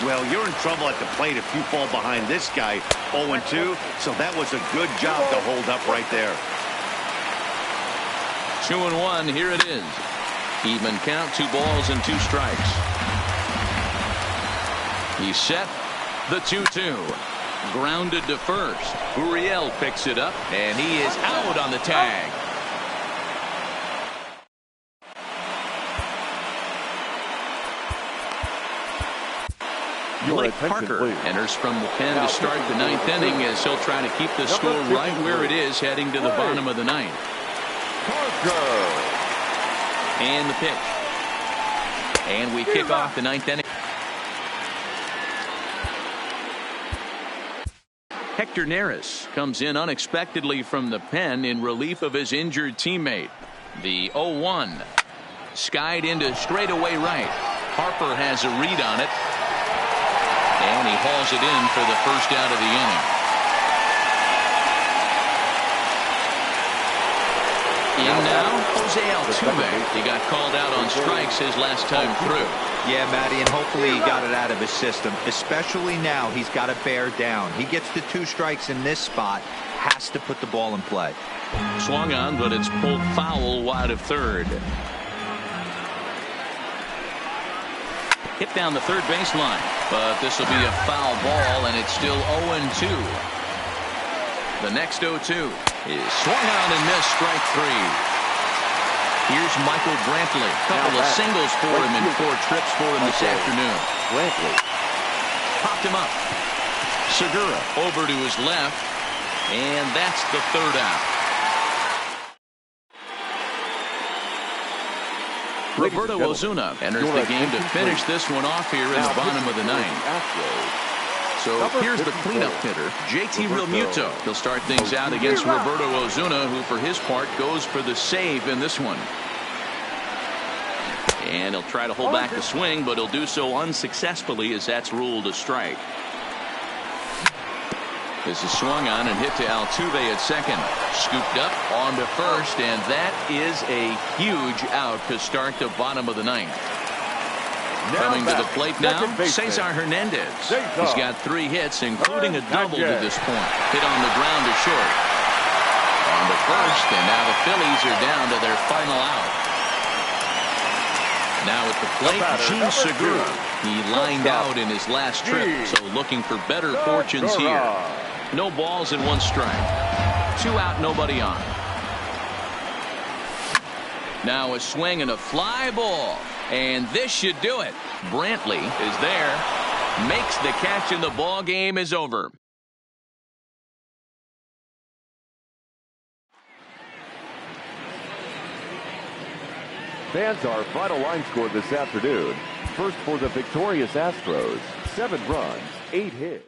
Well, you're in trouble at the plate if you fall behind this guy. 0-2, so that was a good job to hold up right there. 2-1, here it is. Even count, 2 balls and 2 strikes. He's set. The 2-2. Grounded to first. Uriel picks it up, and he is out on the tag. Blake Parker enters from the pen to start the 9th inning as he'll try to keep the score right where it is heading to the bottom of the 9th. And the pitch. And we kick off the 9th inning. Hector Neris comes in unexpectedly from the pen in relief of his injured teammate. The 0-1. Skied into straightaway right. Harper has a read on it. And he hauls it in for the first out of the inning. In now, Jose Altuve. He got called out on strikes his last time through. Yeah, Matty, and hopefully he got it out of his system. Especially now, he's got to bear down. He gets the 2 strikes in this spot. Has to put the ball in play. Swung on, but it's pulled foul wide of third. hit down the third baseline. But this will be a foul ball, and it's still 0-2. The next 0-2 is swung on and missed, strike 3. Here's Michael Brantley. Couple of singles for him and 4 trips for him this afternoon. Brantley Popped him up. Segura over to his left, and that's the third out. Roberto Ozuna enters the game to finish this one off here in the bottom of the ninth. So here's the cleanup hitter, JT Realmuto. He'll start things out against Roberto Ozuna, who for his part goes for the save in this one. And he'll try to hold back the swing, but he'll do so unsuccessfully as that's ruled a strike. This is swung on and hit to Altuve at second. Scooped up on to first, and that is a huge out to start the bottom of the ninth. Coming to the plate now, Cesar Hernandez. He's got 3 hits, including a double to this point. Hit on the ground to short. On to first, and now the Phillies are down to their final out. Now at the plate, Gene Segura. He lined out in his last trip, so looking for better fortunes here. No balls and 1 strike. 2 out, nobody on. Now a swing and a fly ball. And this should do it. Brantley is there. Makes the catch, and the ball game is over. Fans, our final line score this afternoon. First for the victorious Astros, 7 runs, 8 hits.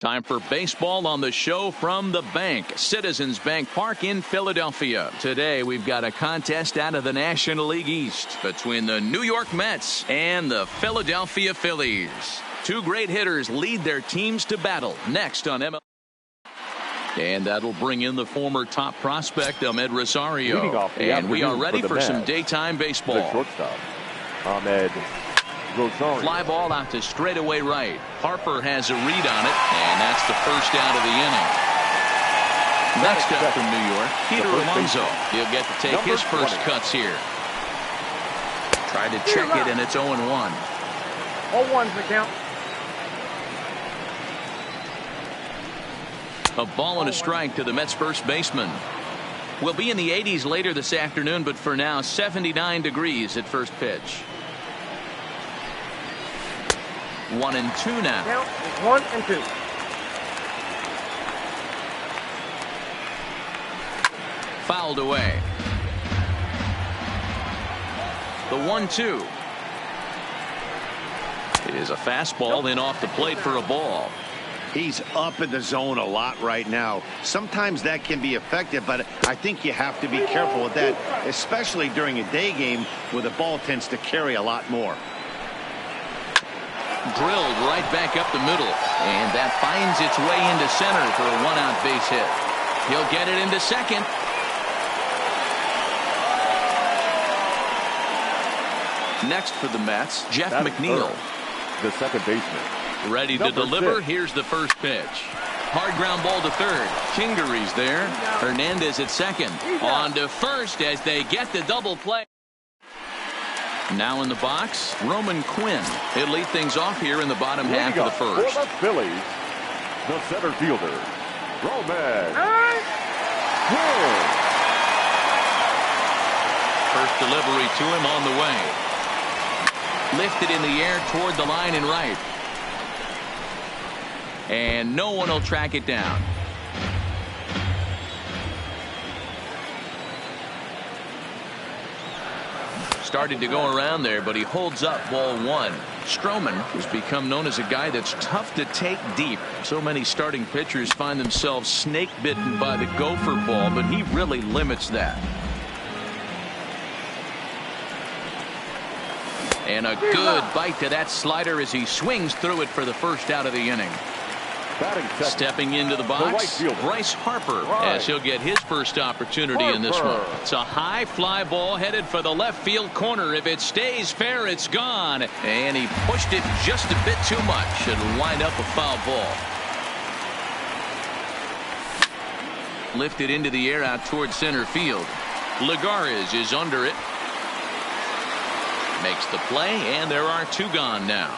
Time for baseball on the show from the bank, Citizens Bank Park in Philadelphia. Today we've got a contest out of the National League East between the New York Mets and the Philadelphia Phillies. Two great hitters lead their teams to battle. Next on ML. And that'll bring in the former top prospect, Ahmed Rosario. And we are ready for some daytime baseball. The shortstop, Ahmed Rosario. Fly ball out to straightaway right. Harper has a read on it, and that's the first out of the inning. Next up from New York, Peter Alonso. He'll get to take his first cuts here. Tried to check it, and it's 0-1. 0-1's the count. A ball and a strike to the Mets first baseman. We'll be in the 80s later this afternoon, but for now, 79 degrees at first pitch. 1-2 now. Count is 1-2. Fouled away. The 1-2 is a fastball in off the plate for a ball. He's up in the zone a lot right now. Sometimes that can be effective, but I think you have to be careful with that, especially during a day game where the ball tends to carry a lot more. Drilled right back up the middle, and that finds its way into center for a one-out base hit. He'll get it into second. Next for the Mets, Jeff McNeil. The second baseman. Ready to deliver. Here's the first pitch. Hard ground ball to third. Kingery's there. Hernandez at second. On to first as they get the double play. Now in the box, Roman Quinn. He'll lead things off here in the bottom half of the first. For the Phillies, the center fielder, Roman Quinn. First delivery to him on the way. Lifted in the air toward the line and right. And no one will track it down. Started to go around there, but he holds up ball one. Stroman has become known as a guy that's tough to take deep. So many starting pitchers find themselves snake bitten by the gopher ball, but he really limits that. And a good bite to that slider as he swings through it for the first out of the inning. Stepping into the box, Bryce Harper, as he'll get his first opportunity in this one. It's a high fly ball headed for the left field corner. If it stays fair, it's gone. And he pushed it just a bit too much. It'll wind up a foul ball. Lifted into the air out toward center field. Lagares is under it. Makes the play, and there are two gone now.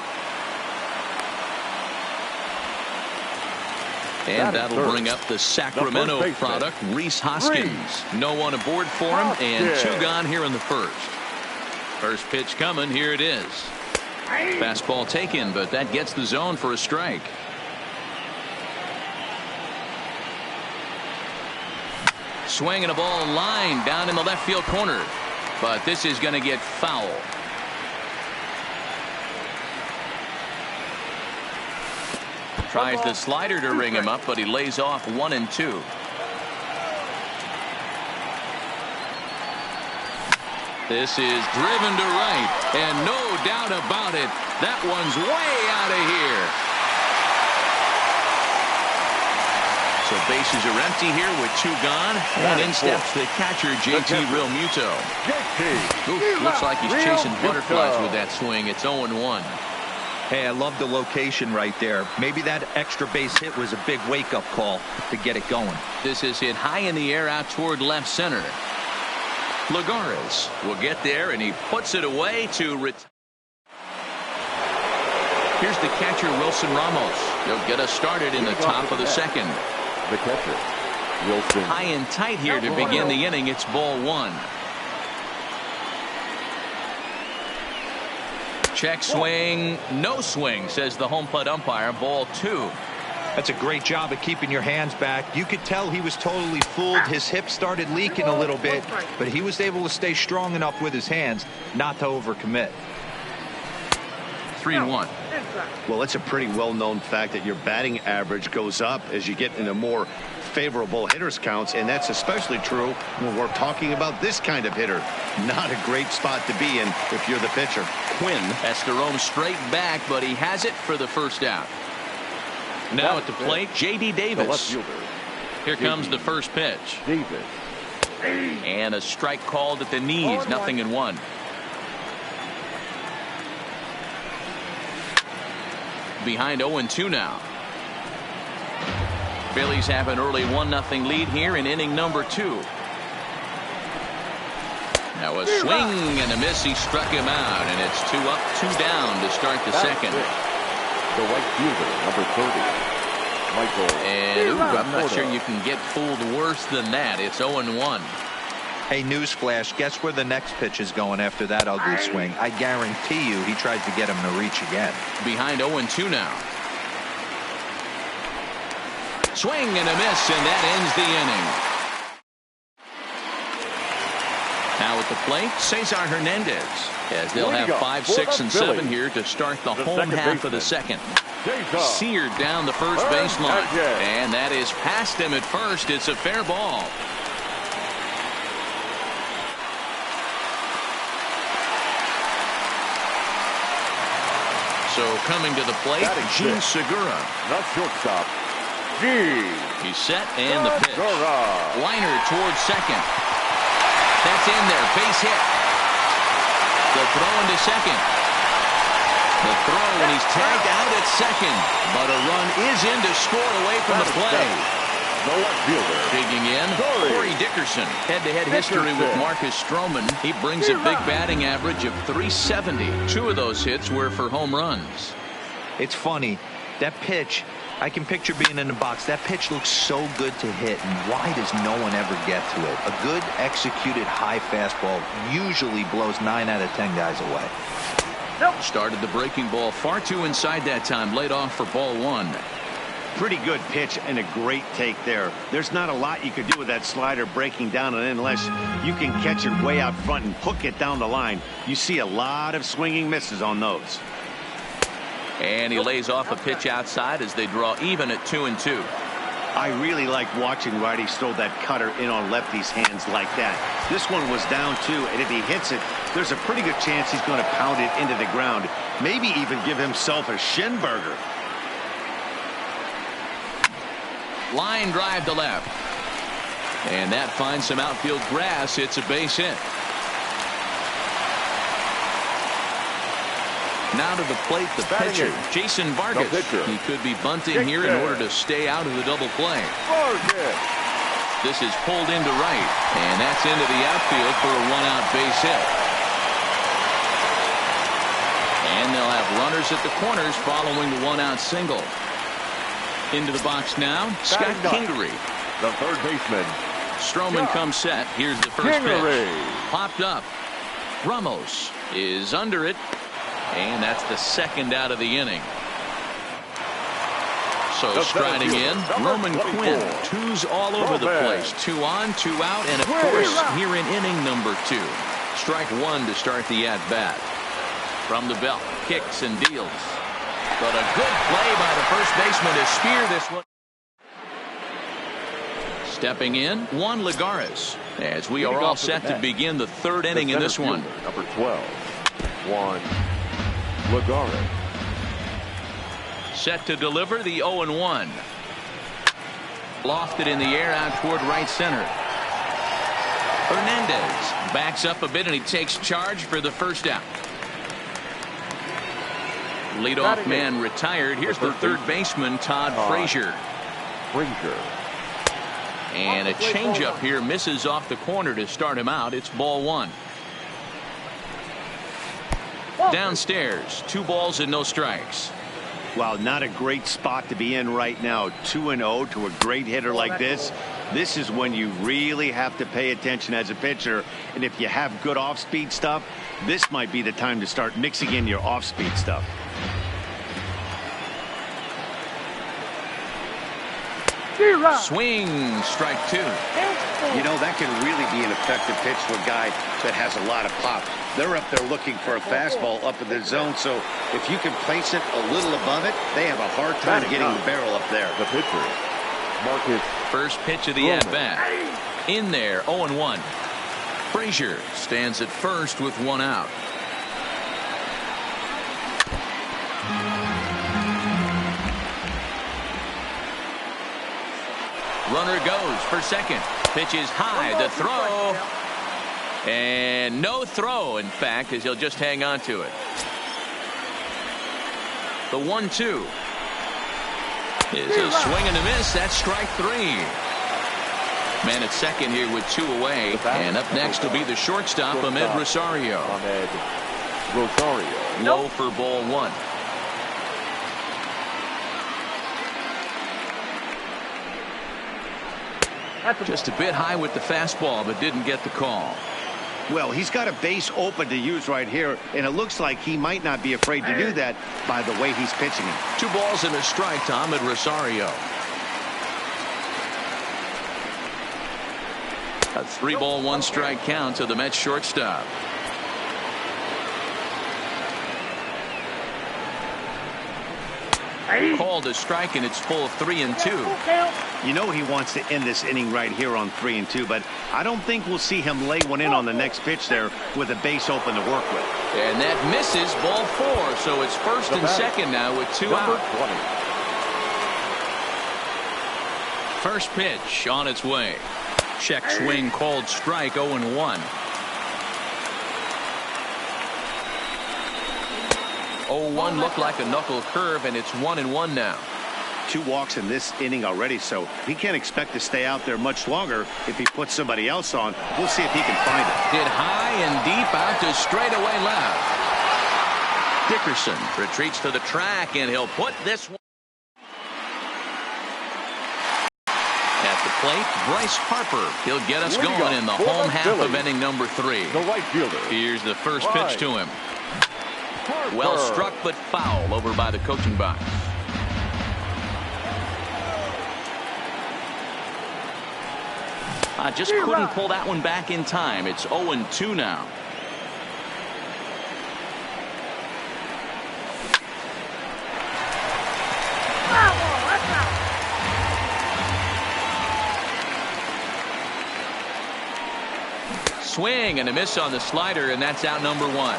And that'll bring up the Sacramento product, Rhys Hoskins. No one aboard for him, and two gone here in the first. First pitch coming, here it is. Fastball taken, but that gets the zone for a strike. Swinging a ball line down in the left field corner, but this is going to get foul. Tries the slider to ring him up, but he lays off 1-2. This is driven to right, and no doubt about it, that one's way out of here. So bases are empty here with two gone, and in steps the catcher, JT Realmuto. Looks like he's chasing butterflies with that swing. It's 0-1. Hey, I love the location right there. Maybe that extra base hit was a big wake-up call to get it going. This is hit high in the air out toward left center. Lagares will get there, and he puts it away to retire. Here's the catcher, Wilson Ramos. He'll get us started in the top of the second. The catcher, Wilson. High and tight here to begin the inning. It's ball one. Check swing, no swing, says the home plate umpire. Ball two. That's a great job of keeping your hands back. You could tell he was totally fooled. His hip started leaking a little bit, but he was able to stay strong enough with his hands not to overcommit. 3-1. Well, it's a pretty well-known fact that your batting average goes up as you get into more favorable hitters counts, and that's especially true when we're talking about this kind of hitter. Not a great spot to be in if you're the pitcher. Quinn has to roam straight back, but he has it for the first out. Now at the plate, J.D. Davis. Here comes the first pitch. Davis. And a strike called at the knees, 0-1. Behind 0-2 now. Phillies have an early 1-0 lead here in inning number 2. Now a swing and a miss. He struck him out, and it's 2 up, 2 down to start the second. The right fielder, number 30. Michael. And I'm not sure you can get fooled worse than that. It's 0-1. Hey, newsflash, guess where the next pitch is going after that ugly swing? I guarantee you he tries to get him to reach again. Behind 0-2 now. Swing and a miss, and that ends the inning. Now at the plate, Cesar Hernandez, as they'll have 5, 6, and 7 here to start the home half of the second. Seared down the first baseline, and that is past him at first. It's a fair ball. So coming to the plate, Gene Segura. Not shortstop. He's set, and the pitch. Liner towards second. That's in there. Base hit. The throw into second. The throw, and he's tagged out at second. But a run is in to score away from the play. The left fielder. Digging in, Corey Dickerson. Head-to-head history with Marcus Stroman. He brings a big batting average of .370. 2 of those hits were for home runs. It's funny. That pitch, I can picture being in the box. That pitch looks so good to hit, and why does no one ever get to it? A good executed high fastball usually blows 9 out of 10 guys away. Started the breaking ball far too inside that time. Laid off for ball 1. Pretty good pitch and a great take there. There's not a lot you could do with that slider breaking down, and unless you can catch it way out front and hook it down the line, you see a lot of swinging misses on those. And he lays off a pitch outside as they draw even at 2-2. I really like watching righties throw that cutter in on lefties' hands like that. This one was down 2, and if he hits it, there's a pretty good chance he's going to pound it into the ground. Maybe even give himself a shin burger. Line drive to left. And that finds some outfield grass. It's a base hit. Now to the plate, the pitcher, Jason Vargas. He could be bunting here in order to stay out of the double play. This is pulled into right, and that's into the outfield for a 1-out base hit. And they'll have runners at the corners following the 1-out single. Into the box now, Scott Kingery. The third baseman. Stroman comes set. Here's the first pitch. Popped up. Ramos is under it. And that's the second out of the inning. So striding in, Roman Quinn. 2's all over the place. 2 on, 2 out, and of course here in inning number 2. Strike 1 to start the at-bat. From the belt, kicks and deals. But a good play by the first baseman to spear this one. Stepping in, Juan Lagares. As we are all set to begin the 3rd inning in this one. Number 12, Juan Lagares. Set to deliver the 0-1. Lofted in the air out toward right center. Hernandez backs up a bit, and he takes charge for the first out. Leadoff man retired. Here's the third baseman, Todd Frazier. And a changeup here misses off the corner to start him out. It's ball 1. Downstairs, 2 balls and no strikes. Wow, not a great spot to be in right now. 2-0 to a great hitter like this. This is when you really have to pay attention as a pitcher. And if you have good off-speed stuff, this might be the time to start mixing in your off-speed stuff. Swing, strike 2. You know, that can really be an effective pitch to a guy that has a lot of pop. They're up there looking for a fastball up in the zone, so if you can place it a little above it, they have a hard time getting the barrel up there. The pitcher, Marcus. First pitch of the at-bat. In there, 0-1. Frazier stands at first with one out. Runner goes for second. Pitch is high. The throw. And no throw, in fact, as he'll just hang on to it. The 1-2 is a swing and a miss. That's strike three. Man at second here with two away. And up next will be the shortstop, Ahmed Rosario. Low for ball one. Just a bit high with the fastball, but didn't get the call. Well, he's got a base open to use right here, and it looks like he might not be afraid to do that by the way he's pitching it. 2 balls and a strike to Ahmed Rosario. A 3-ball, 1-strike count to the Mets shortstop. Called a strike, and it's full of 3-2. You know he wants to end this inning right here on 3-2, but I don't think we'll see him lay one in on the next pitch there with a base open to work with. And that misses, ball 4, so it's first and second now with 2 out. First pitch on its way. Check swing called strike, 0-1. 0-1 looked like a knuckle curve, and it's 1-1 now. 2 walks in this inning already, so he can't expect to stay out there much longer. If he puts somebody else on, we'll see if he can find it. Hit high and deep out to straightaway left. Dickerson retreats to the track, and he'll put this one. At the plate, Bryce Harper. He'll get us going in the home half of inning number 3. The right fielder. Here's the first pitch to him. Well struck, but foul over by the coaching box. I just couldn't pull that one back in time. It's 0-2 now. Swing and a miss on the slider, and that's out number 1.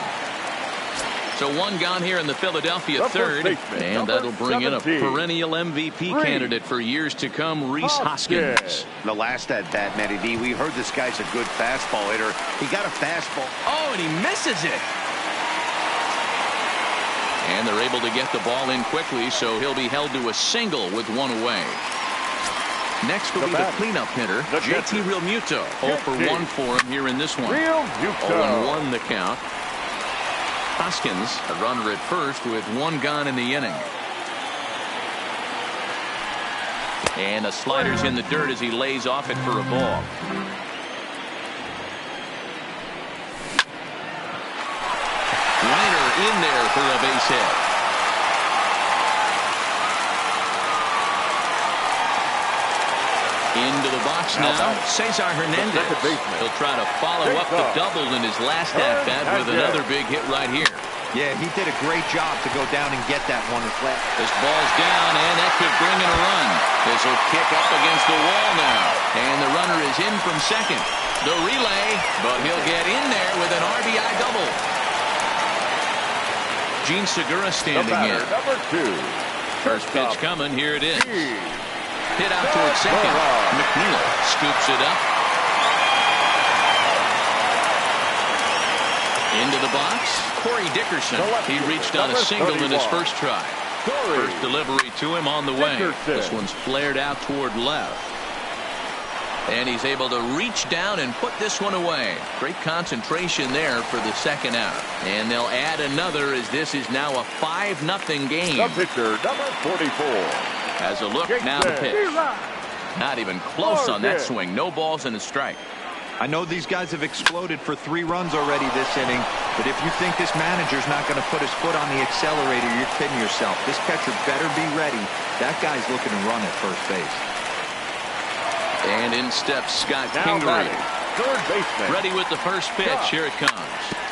So 1 gone here in the Philadelphia third, and that'll bring in a perennial MVP candidate for years to come, Rhys Hoskins. The last at-bat, Matty D, we heard this guy's a good fastball hitter. He got a fastball. Oh, and he misses it. And they're able to get the ball in quickly, so he'll be held to a single with 1 away. Next will be the cleanup hitter, JT Realmuto. 0 for 1 for him here in this one. 0-1 the count. Hoskins, a runner at first with 1 gone in the inning. And the slider's in the dirt as he lays off it for a ball. Liner in there for a base hit. Into the box now, Cesar Hernandez. He'll try to follow up the double in his last at-bat with another big hit right here. Yeah, he did a great job to go down and get that one. This ball's down, and that could bring in a run. This will kick up against the wall now. And the runner is in from second. The relay, but he'll get in there with an RBI double. Gene Segura standing in. Number 2. First pitch coming. Here it is. Hit out towards second. McNeil scoops it up. Into the box. Corey Dickerson. He reached on a single in his first try. First delivery to him on the way. This one's flared out toward left. And he's able to reach down and put this one away. Great concentration there for the second out. And they'll add another as this is now a 5-0 game. The pitcher, number 44. Has a look, now the pitch. Not even close on that swing. No balls and a strike. I know these guys have exploded for 3 runs already this inning, but if you think this manager's not going to put his foot on the accelerator, you're kidding yourself. This catcher better be ready. That guy's looking to run at first base. And in steps Scott Now Kingery. batting, third baseman. Ready with the first pitch. Here it comes.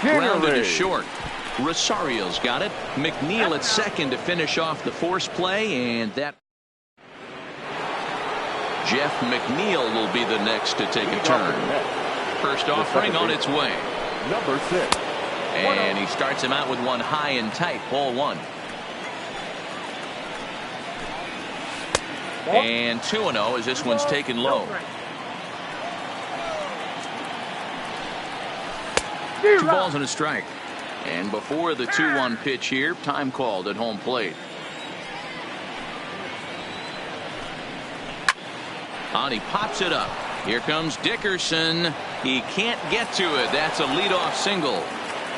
Grounded to short. Rosario's got it. McNeil at second to finish off the force play, and that Jeff McNeil will be the next to take a turn. First offering on its way. Number 6. And he starts him out with one high and tight. Ball 1. And 2-0 as this one's taken low. 2 balls and a strike. And before the 2-1 pitch here, time called at home plate. On he pops it up. Here comes Dickerson. He can't get to it. That's a leadoff single.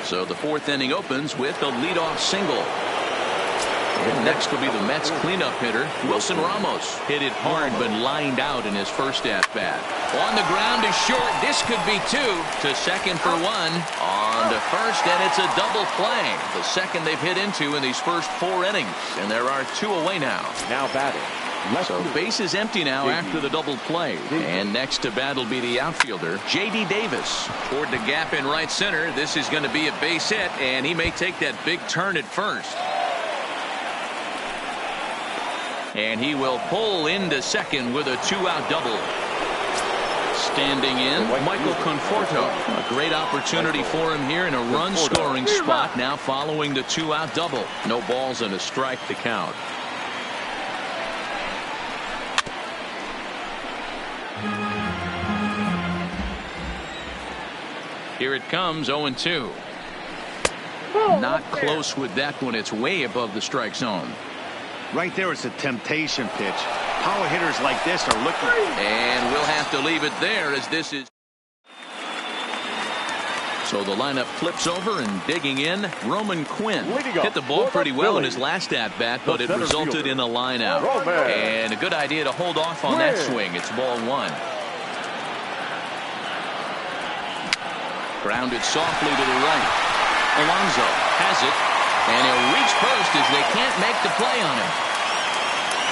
So the 4th inning opens with a leadoff single. And next will be the Mets cleanup hitter, Wilson Ramos. Hit it hard but lined out in his first at-bat. On the ground is short. This could be 2. To second for 1. On to first, and it's a double play. The second they've hit into in these first 4 innings. And there are 2 away now. Now batting. So base is empty now after the double play. And next to bat will be the outfielder, J.D. Davis. Toward the gap in right center. This is going to be a base hit, and he may take that big turn at first. And he will pull into second with a 2-out double. Standing in, Michael Conforto. A great opportunity for him here in a run-scoring spot now following the 2-out double. No balls and a strike to count. Here it comes, 0-2. Not close with that one. It's way above the strike zone. Right there is a temptation pitch. Power hitters like this are looking. And we'll have to leave it there as this is. So the lineup flips over and digging in, Roman Quinn. Hit the ball pretty well in his last at-bat, but it resulted in a line out. And a good idea to hold off on that swing. It's ball 1. Grounded softly to the right. Alonso has it, and he'll reach first as they can't make the play on him.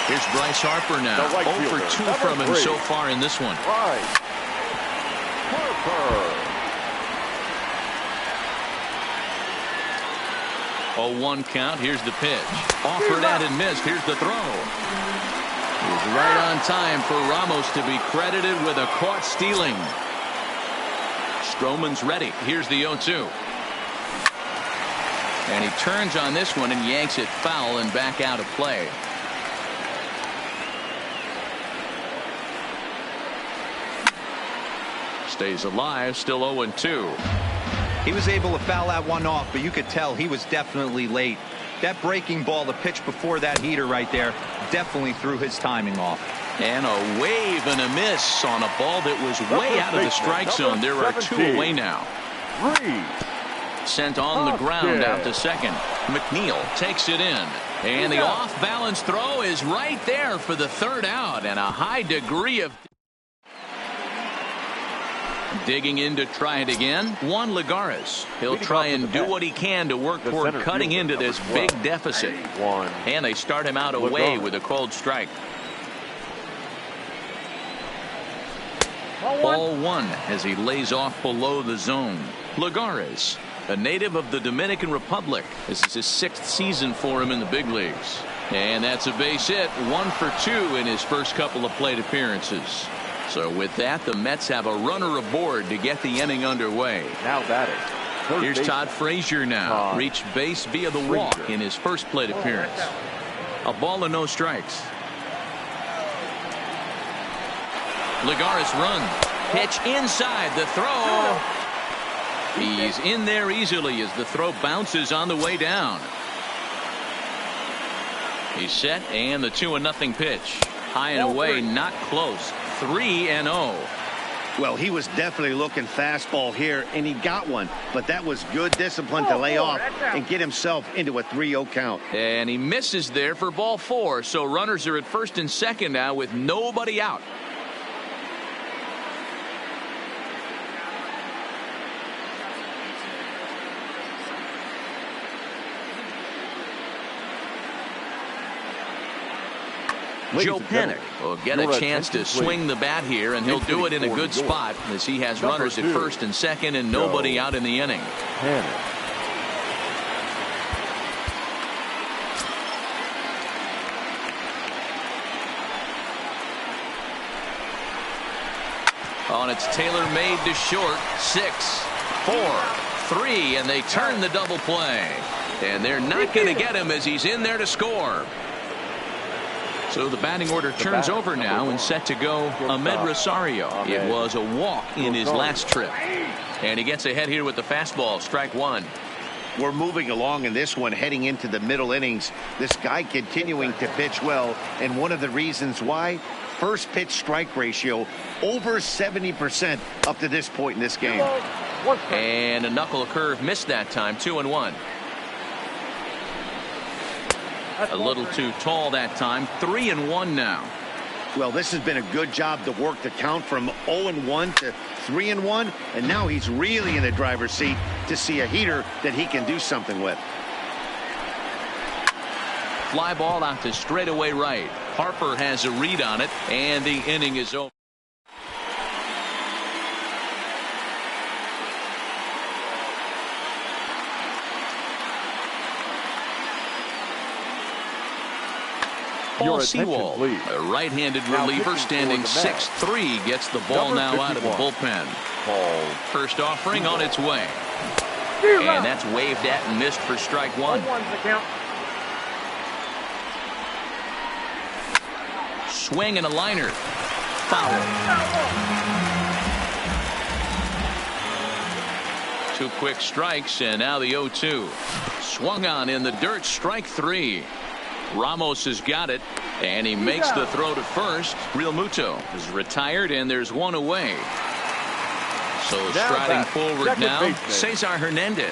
Here's Bryce Harper now. 0 for 2 from him so far in this one. Harper. 0-1 count. Here's the pitch. Offered at and missed. Here's the throw. He's right on time for Ramos to be credited with a caught stealing. Stroman's ready. Here's the 0-2. And he turns on this one and yanks it foul and back out of play. Stays alive, still 0-2. He was able to foul that one off, but you could tell he was definitely late. That breaking ball, the pitch before that heater right there, definitely threw his timing off. And a wave and a miss on a ball that was way out of the strike zone. There are 2 away now. Sent on the ground out to second. McNeil takes it in. And the off-balance throw is right there for the 3rd out. And a high degree of digging in to try it again. Juan Lagares. He'll try and do what he can to work toward cutting into this big deficit. And they start him out away with a cold strike. Ball 1 as he lays off below the zone. Lagares, a native of the Dominican Republic. This is his 6th season for him in the big leagues. And that's a base hit. 1 for 2 in his first couple of plate appearances. So with that, the Mets have a runner aboard to get the inning underway. Now batting. Here's Todd Frazier now. Reached base via the walk in his first plate appearance. A ball and no strikes. Lagares runs. Pitch inside. The throw. He's in there easily as the throw bounces on the way down. He's set, and the 2-0 pitch. High and away, not close. 3-0. Well, he was definitely looking fastball here, and he got one. But that was good discipline to lay off and get himself into a 3-0 count. And he misses there for ball 4. So runners are at first and second now with nobody out. Joe Panic will get a chance to swing the bat here, and he'll do it in a good spot as he has runners at first and second and nobody out in the inning. Panic. On its tailor-made to short. 6, 4, 3, and they turn the double play. And they're not going to get him as he's in there to score. So the batting order turns over now and set to go Ahmed Rosario. It was a walk in his last trip. And he gets ahead here with the fastball, strike one. We're moving along in this one, heading into the middle innings. This guy continuing to pitch well, and one of the reasons why, first pitch strike ratio over 70% up to this point in this game. And a knuckle curve missed that time, 2-1. A little too tall that time, 3-1 now. Well, this has been a good job to work the count from 0-1 to 3-1, and now he's really in the driver's seat to see a heater that he can do something with. Fly ball out to straightaway right. Harper has a read on it, and the inning is over. Paul Sewald, a right-handed reliever standing 6'3", gets the ball now out of the bullpen. First offering on its way. And that's waved at and missed for strike one. Swing and a liner. Foul. 2 quick strikes, and now the 0-2. Swung on in the dirt, strike 3. Ramos has got it, and he makes the throw to first. Real Muto is retired, and there's one away. So striding forward now, Cesar Hernandez.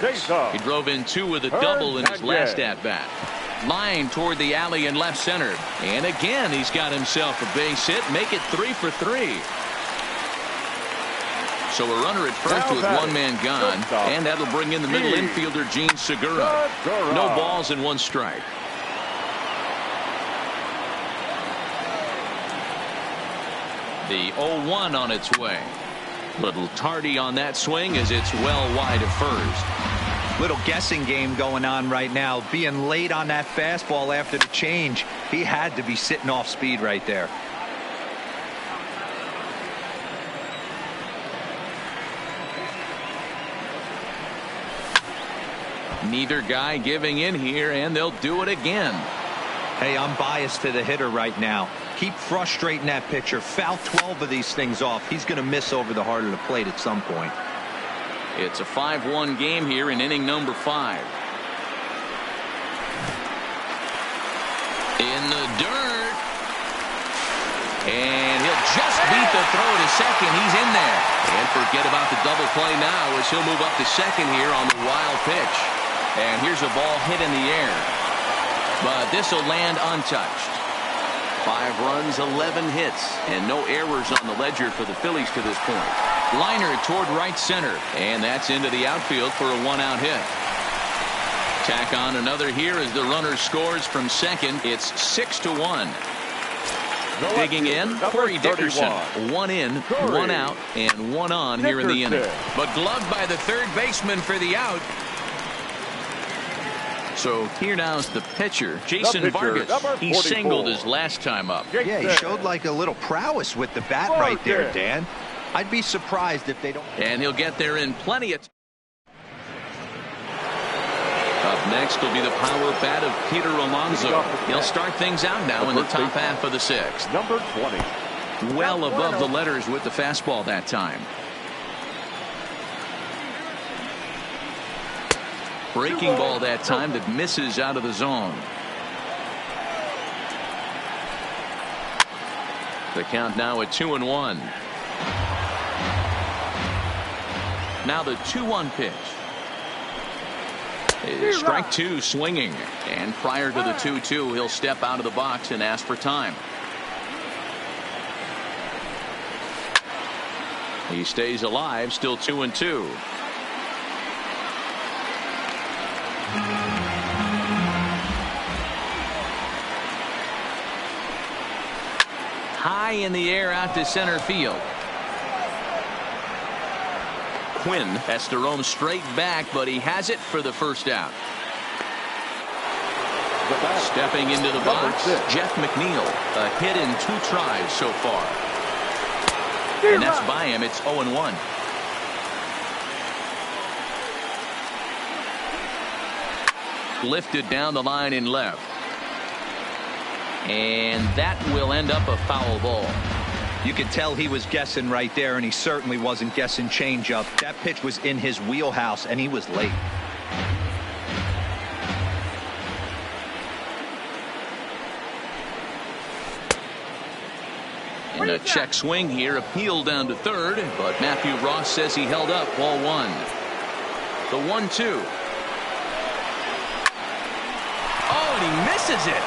He drove in 2 with a double in his last at-bat. Line toward the alley in left center. And again, he's got himself a base hit. Make it 3 for 3. So a runner at first with one man gone, and that'll bring in the middle infielder, Gene Segura. No balls and 1 strike. The 0-1 on its way. Little tardy on that swing as it's well wide of first. Little guessing game going on right now. Being late on that fastball after the change. He had to be sitting off speed right there. Neither guy giving in here, and they'll do it again. Hey, I'm biased to the hitter right now. Keep frustrating that pitcher. Foul 12 of these things off. He's going to miss over the heart of the plate at some point. It's a 5-1 game here in inning number 5. In the dirt. And he'll just beat the throw to second. He's in there. And forget about the double play now as he'll move up to second here on the wild pitch. And here's a ball hit in the air. But this will land untouched. 5 runs, 11 hits, and no errors on the ledger for the Phillies to this point. Liner toward right center, and that's into the outfield for a 1-out hit. Tack on another here as the runner scores from second. It's 6-1. Digging in, Corey Dickerson. 1 in, 1 out, and 1 on here in the inning. But gloved by the third baseman for the out. So here now's the pitcher, Jason Vargas. He singled his last time up. Yeah, he showed like a little prowess with the bat right there, Dan. I'd be surprised if they don't. And he'll get there in plenty of time. Up next will be the power bat of Peter Alonso. He'll start things out now in the top half of the 6th. Number 20. Well above the letters with the fastball that time. Breaking ball that time that misses out of the zone. The count now at 2-1. Now the 2-1 pitch. Is strike 2 swinging. And prior to the 2-2, he'll step out of the box and ask for time. He stays alive, still 2-2. high in the air out to center field. Quinn has to roam straight back, but he has it for the first out. Stepping into the box, Jeff McNeil. A hit in 2 tries so far. And that's by him. It's 0-1. Lifted down the line in left. And that will end up a foul ball. You can tell he was guessing right there, and he certainly wasn't guessing changeup. That pitch was in his wheelhouse, and he was late. And a check swing here, appeal down to third, but Matthew Ross says he held up. Ball 1. The 1-2. Oh, and he misses it.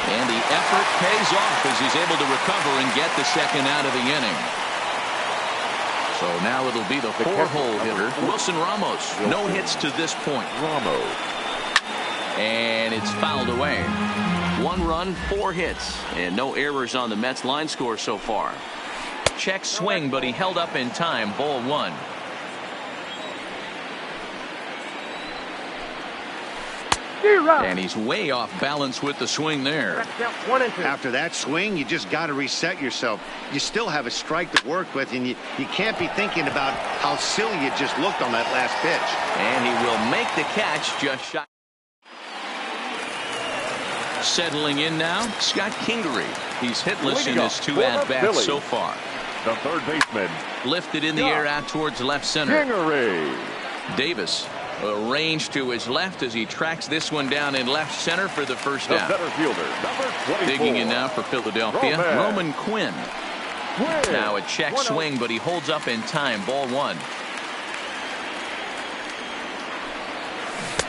And the effort pays off as he's able to recover and get the second out of the inning. So now it'll be the 4-hole hitter, Wilson Ramos. No hits to this point. Ramos. And it's fouled away. 1 run, 4 hits, and no errors on the Mets line score so far. Check swing, but he held up in time. Ball 1. And he's way off balance with the swing there. 1 and 2. After that swing, you just got to reset yourself. You still have a strike to work with, and you can't be thinking about how silly you just looked on that last pitch. And he will make the catch just shy. Settling in now, Scott Kingery. He's hitless in his 2 at-bats so far. The third baseman. Lifted in the air out towards left center. Kingery. Davis arranged to his left as he tracks this one down in left center for the first The out. center fielder, number 24. Digging in now for Philadelphia, Roman Quinn. Now a check swing, but he holds up in time. Ball 1.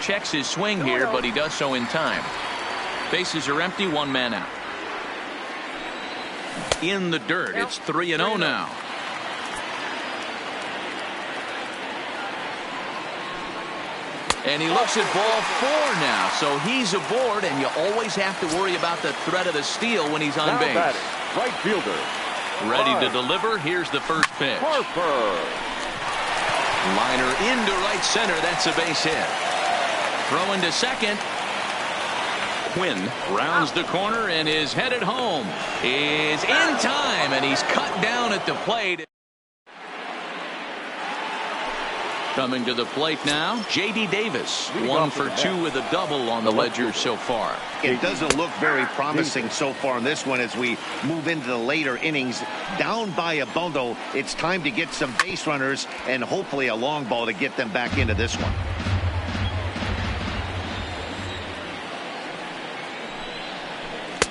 Checks his swing here, but he does so in time. Bases are empty, 1 man out. In the dirt, it's 3-0 now. And he looks at ball 4 now, so he's aboard, and you always have to worry about the threat of the steal when he's on base. Right fielder. Ready to deliver. Here's the first pitch. Harper. Liner into right center. That's a base hit. Throwing to second. Quinn rounds the corner and is headed home. Is in time, and he's cut down at the plate. Coming to the plate now, J.D. Davis. 1 for 2 with a double on the ledger so far. It doesn't look very promising so far in this one as we move into the later innings. Down by a bundle, it's time to get some base runners and hopefully a long ball to get them back into this one.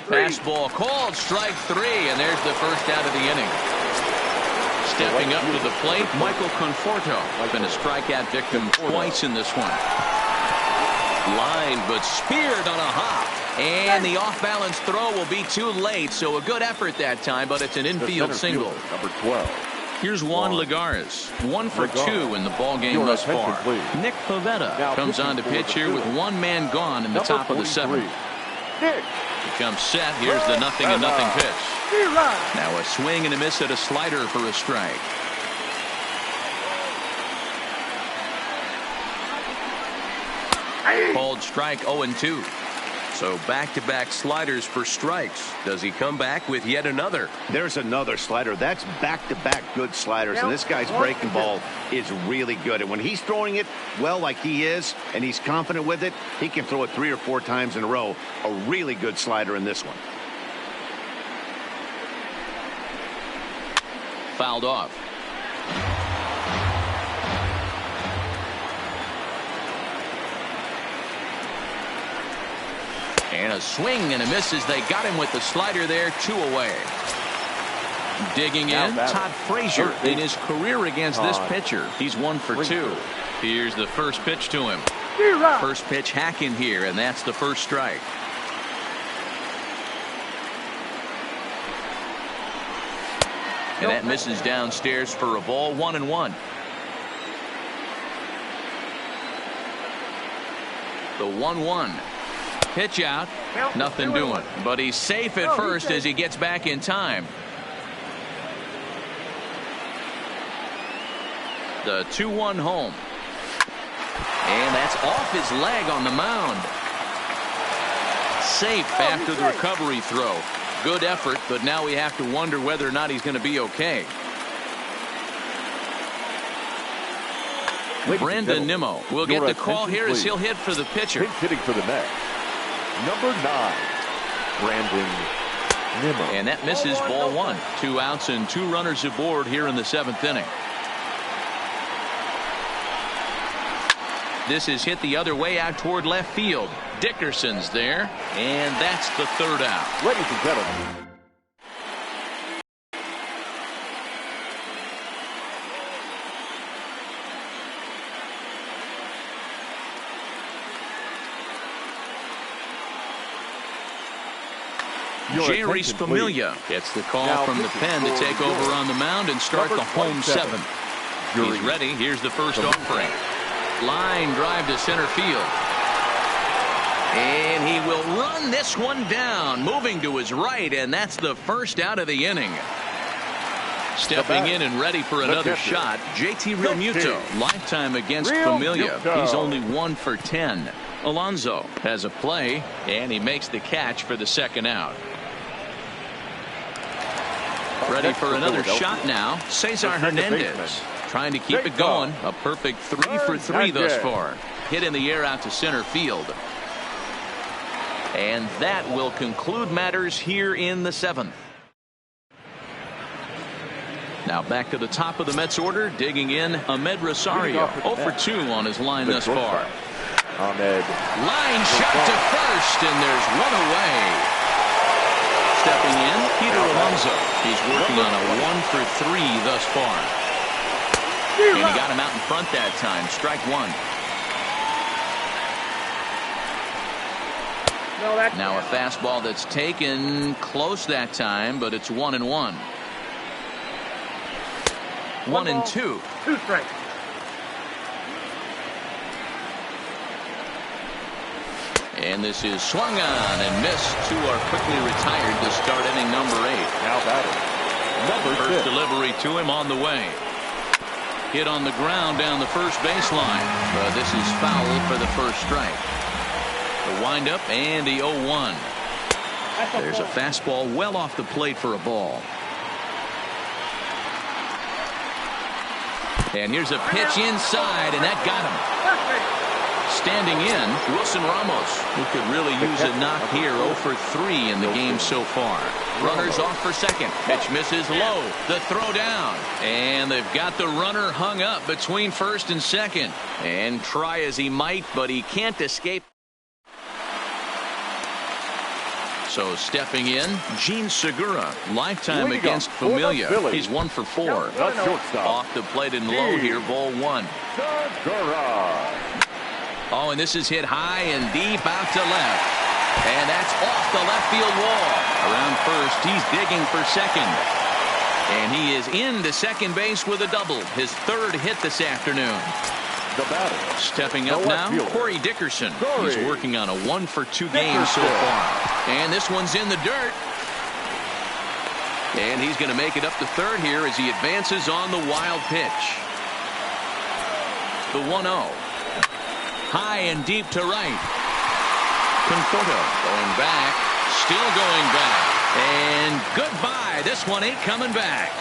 Fastball called, strike 3, and there's the first out of the inning. Stepping up to the plate, Michael Conforto. Been a strikeout victim twice in this one. Line, but speared on a hop. And the off-balance throw will be too late, so a good effort that time, but it's an infield single. Number 12. Here's Juan Lagares. 1 for 2 in the ballgame thus far. Nick Pivetta comes on to pitch here with 1 man gone in the top of the 7th. He comes set. Here's the 0-0 pitch. Now a swing and a miss at a slider for a strike. Called strike 0-2. So back-to-back sliders for strikes. Does he come back with yet another? There's another slider. That's back-to-back good sliders, and this guy's breaking ball is really good. And when he's throwing it well like he is, and he's confident with it, he can throw it 3 or 4 times in a row. A really good slider in this one. Fouled off. And a swing and a miss as they got him with the slider there. 2 away. Digging in, Todd Frazier in his career against this pitcher. He's 1 for 2. Here's the first pitch to him. First pitch hacking here, and that's the first strike. And that misses downstairs for a ball. 1-1. The 1-1. Pitch out. Nothing doing. But he's safe at first as he gets back in time. The 2-1 home. And that's off his leg on the mound. Safe after the recovery throw. Good effort, but now we have to wonder whether or not he's going to be okay. Brandon Nimmo will get the call here as he'll hit for the pitcher. Pinch hitting for the Mets. Number 9, Brandon Nimmo. And that misses ball 1. 2 outs and 2 runners aboard here in the 7th inning. This is hit the other way out toward left field. Dickerson's there, and that's the 3rd out. Ladies and gentlemen, Jerry Familia gets the call now from the pen to take over on the mound and start the home 7th. He's ready. Here's the first offering. Line drive to center field. And he will run this one down, moving to his right, and that's the first out of the inning. Stepping in and ready for another shot, JT Realmuto. Lifetime against Familia. He's only 1 for 10. Alonso has a play, and he makes the catch for the 2nd out. Ready for another shot now, Cesar Hernandez. Trying to keep it going. A perfect 3 for 3 thus far. Hit in the air out to center field. And that will conclude matters here in the 7th. Now back to the top of the Mets order. Digging in, Ahmed Rosario. 0 for 2 on his line thus far. Ahmed. Line shot to first, and there's one away. Stepping in, Peter Alonso. He's working on a 1 for 3 thus far. And he got him out in front that time. Strike 1. Now a fastball that's taken close that time, but it's 1-1. 1-2. 2 strikes. And this is swung on and missed. 2 are quickly retired to start inning number 8. Now batting. Number 6. First delivery to him on the way. Hit on the ground down the first baseline. But this is foul for the first strike. The windup and the 0-1. There's a fastball well off the plate for a ball. And here's a pitch inside, and that got him. Standing in, Wilson Ramos, who could really use a knock here. 0 for 3 in the game so far. Runners off for second. Pitch misses low. The throw down. And they've got the runner hung up between first and second. And try as he might, but he can't escape. So stepping in, Gene Segura. Lifetime against Familia. He's 1 for 4. Off the plate and low here, ball 1. Segura. Oh, and this is hit high and deep out to left. And that's off the left field wall. Around first, he's digging for second. And he is into second base with a double. His 3rd hit this afternoon. The batter. Stepping up now, Corey Dickerson. He's working on a 1 for 2 game so far. And this one's in the dirt. And he's going to make it up to 3rd here as he advances on the wild pitch. The 1-0. High and deep to right. Conforto going back. Still going back. And goodbye. This one ain't coming back.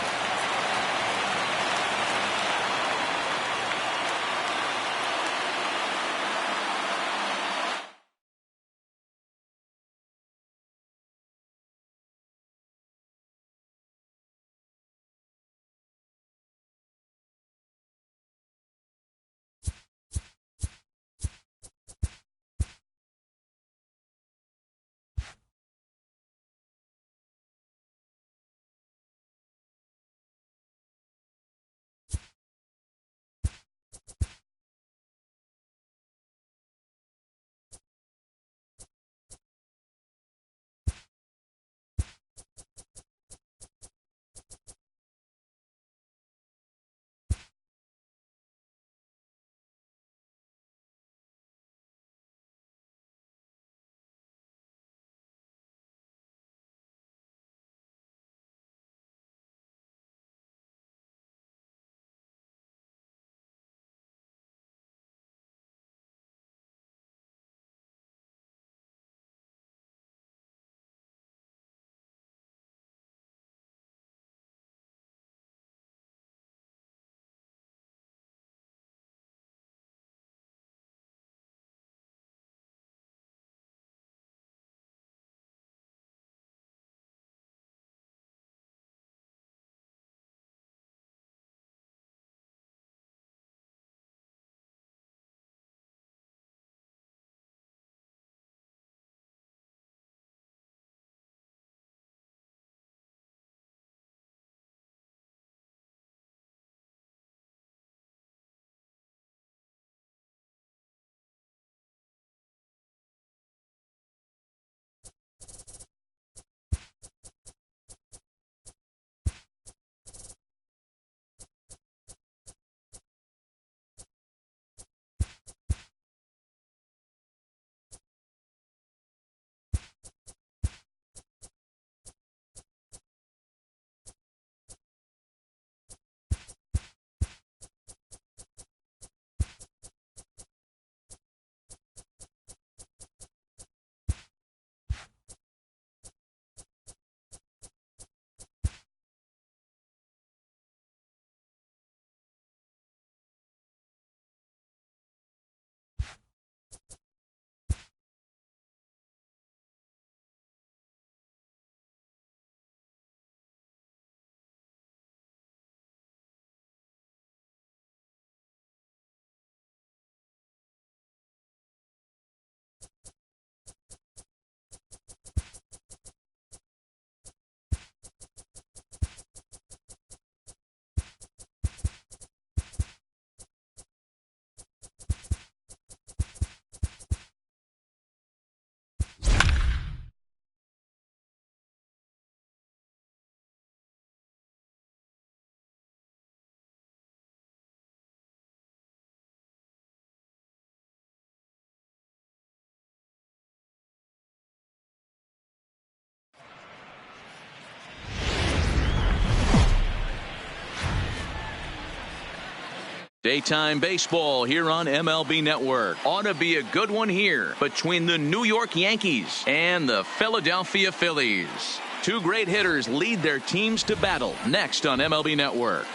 Daytime baseball here on MLB Network. Ought to be a good one here between the New York Yankees and the Philadelphia Phillies. Two great hitters lead their teams to battle next on MLB Network.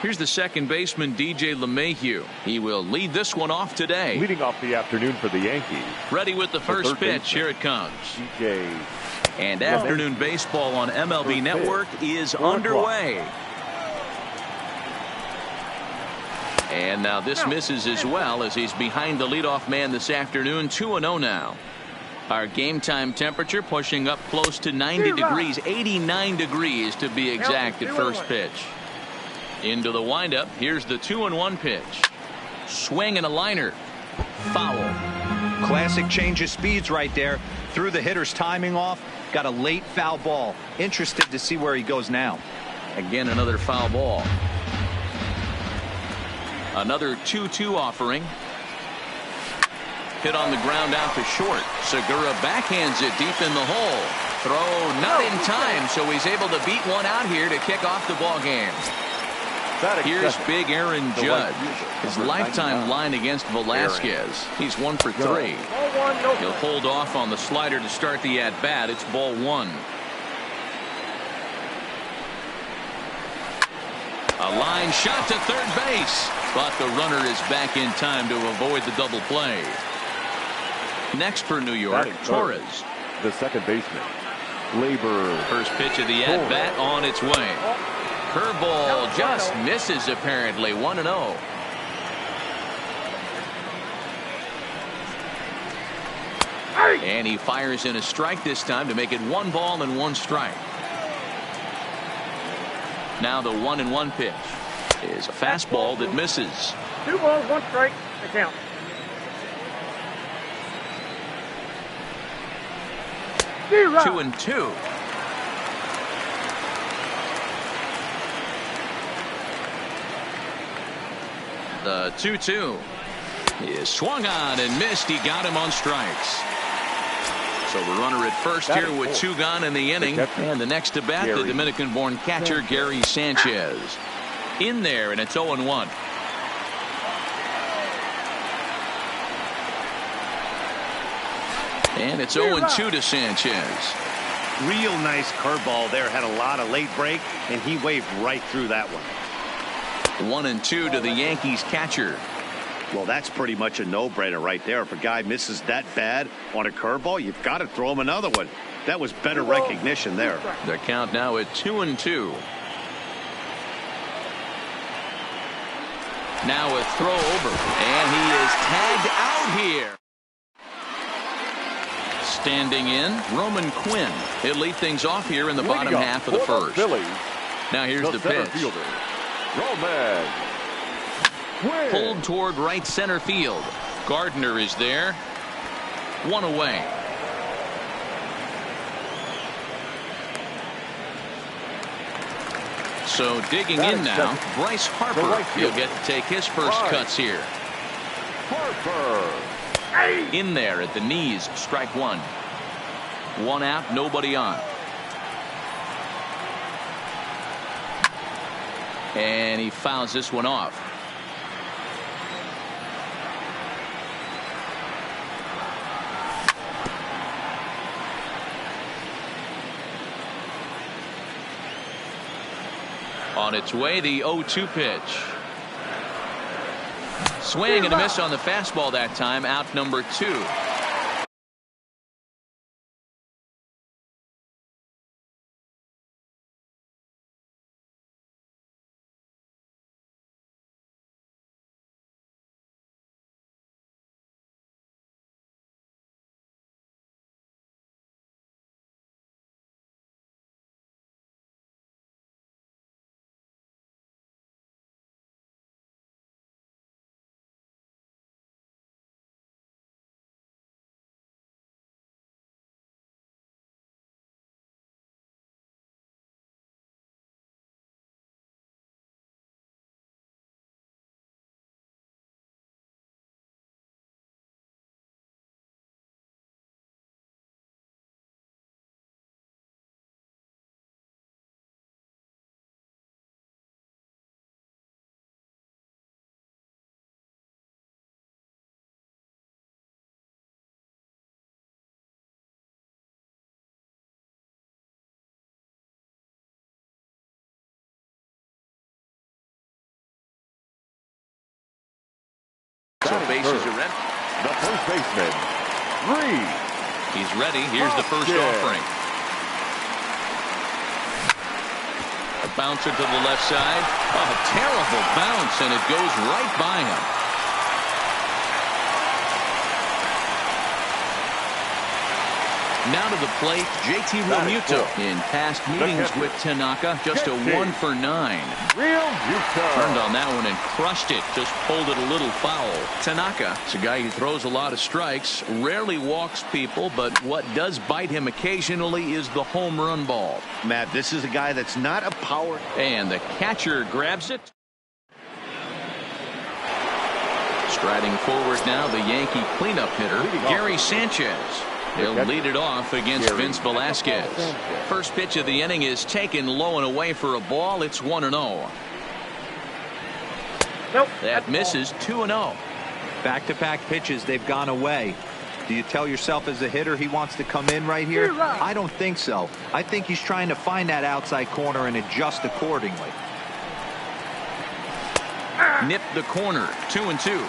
Here's the second baseman, DJ LeMahieu. He will lead this one off today. Leading off the afternoon for the Yankees. Ready with the first pitch. Here it comes. DJ. And afternoon baseball on MLB Network is underway. And now this misses as well as he's behind the leadoff man this afternoon. 2-0 now. Our game time temperature pushing up close to 90 degrees, 89 degrees to be exact at first pitch. Into the windup. Here's the 2-1 pitch. Swing and a liner. Foul. Classic change of speeds right there. Threw the hitter's timing off. Got a late foul ball. Interested to see where he goes now. Again, another foul ball. Another 2-2 offering. Hit on the ground out to short. Segura backhands it deep in the hole. Throw not in time, so he's able to beat one out here to kick off the ball game. Here's big Aaron Judge. His lifetime line against Velasquez. He's 1 for 3. He'll hold off on the slider to start the at-bat. It's ball 1. A line shot to third base, but the runner is back in time to avoid the double play. Next for New York, Torres. The second baseman. Labor. First pitch of the at-bat on its way. Curveball just misses apparently. 1-0. And he fires in a strike this time to make it 1 ball and 1 strike. Now the 1-1 pitch is a fastball that misses. 2 balls, 1 strike. The count. Zero. 2-2. The 2-2 is swung on and missed. He got him on strikes. So the runner at first here with 2 gone in the inning. And the next to bat, the Dominican-born catcher, Gary Sanchez. In there, and it's 0-1. And it's 0-2 to Sanchez. Real nice curveball there. Had a lot of late break, and he waved right through that one. 1-2 to the Yankees catcher. Well, that's pretty much a no-brainer right there. If a guy misses that bad on a curveball, you've got to throw him another one. That was better recognition there. The count now at 2-2. Now a throw over, and he is tagged out here. Standing in, Roman Quinn. He'll lead things off here in the bottom half of the first. Now here's the pitch. Roman. Pulled toward right center field. Gardner is there. 1 away. So digging in now, Bryce Harper. He'll get to take his first cuts here. Harper. In there at the knees, strike 1. 1 out, nobody on. And he fouls this one off. On its way, the 0-2 pitch. Swing and a miss on the fastball that time. Out number 2. So bases are empty. The first baseman, Reed. He's ready. Here's the first offering. A bouncer to the left side. Oh, a terrible bounce, and it goes right by him. Now to the plate, JT Realmuto. In past meetings with Tanaka, just a 1 for 9. Turned on that one and crushed it. Just pulled it a little foul. Tanaka is a guy who throws a lot of strikes, rarely walks people, but what does bite him occasionally is the home run ball. Matt, this is a guy that's not a power. And the catcher grabs it. Striding forward now, the Yankee cleanup hitter, Gary Sanchez. He'll lead it off against Vince Velasquez. First pitch of the inning is taken low and away for a ball. It's 1-0. Nope. That misses. 2-0. Back-to-back pitches, they've gone away. Do you tell yourself as a hitter he wants to come in right here? I don't think so. I think he's trying to find that outside corner and adjust accordingly. Nip the corner. 2-2.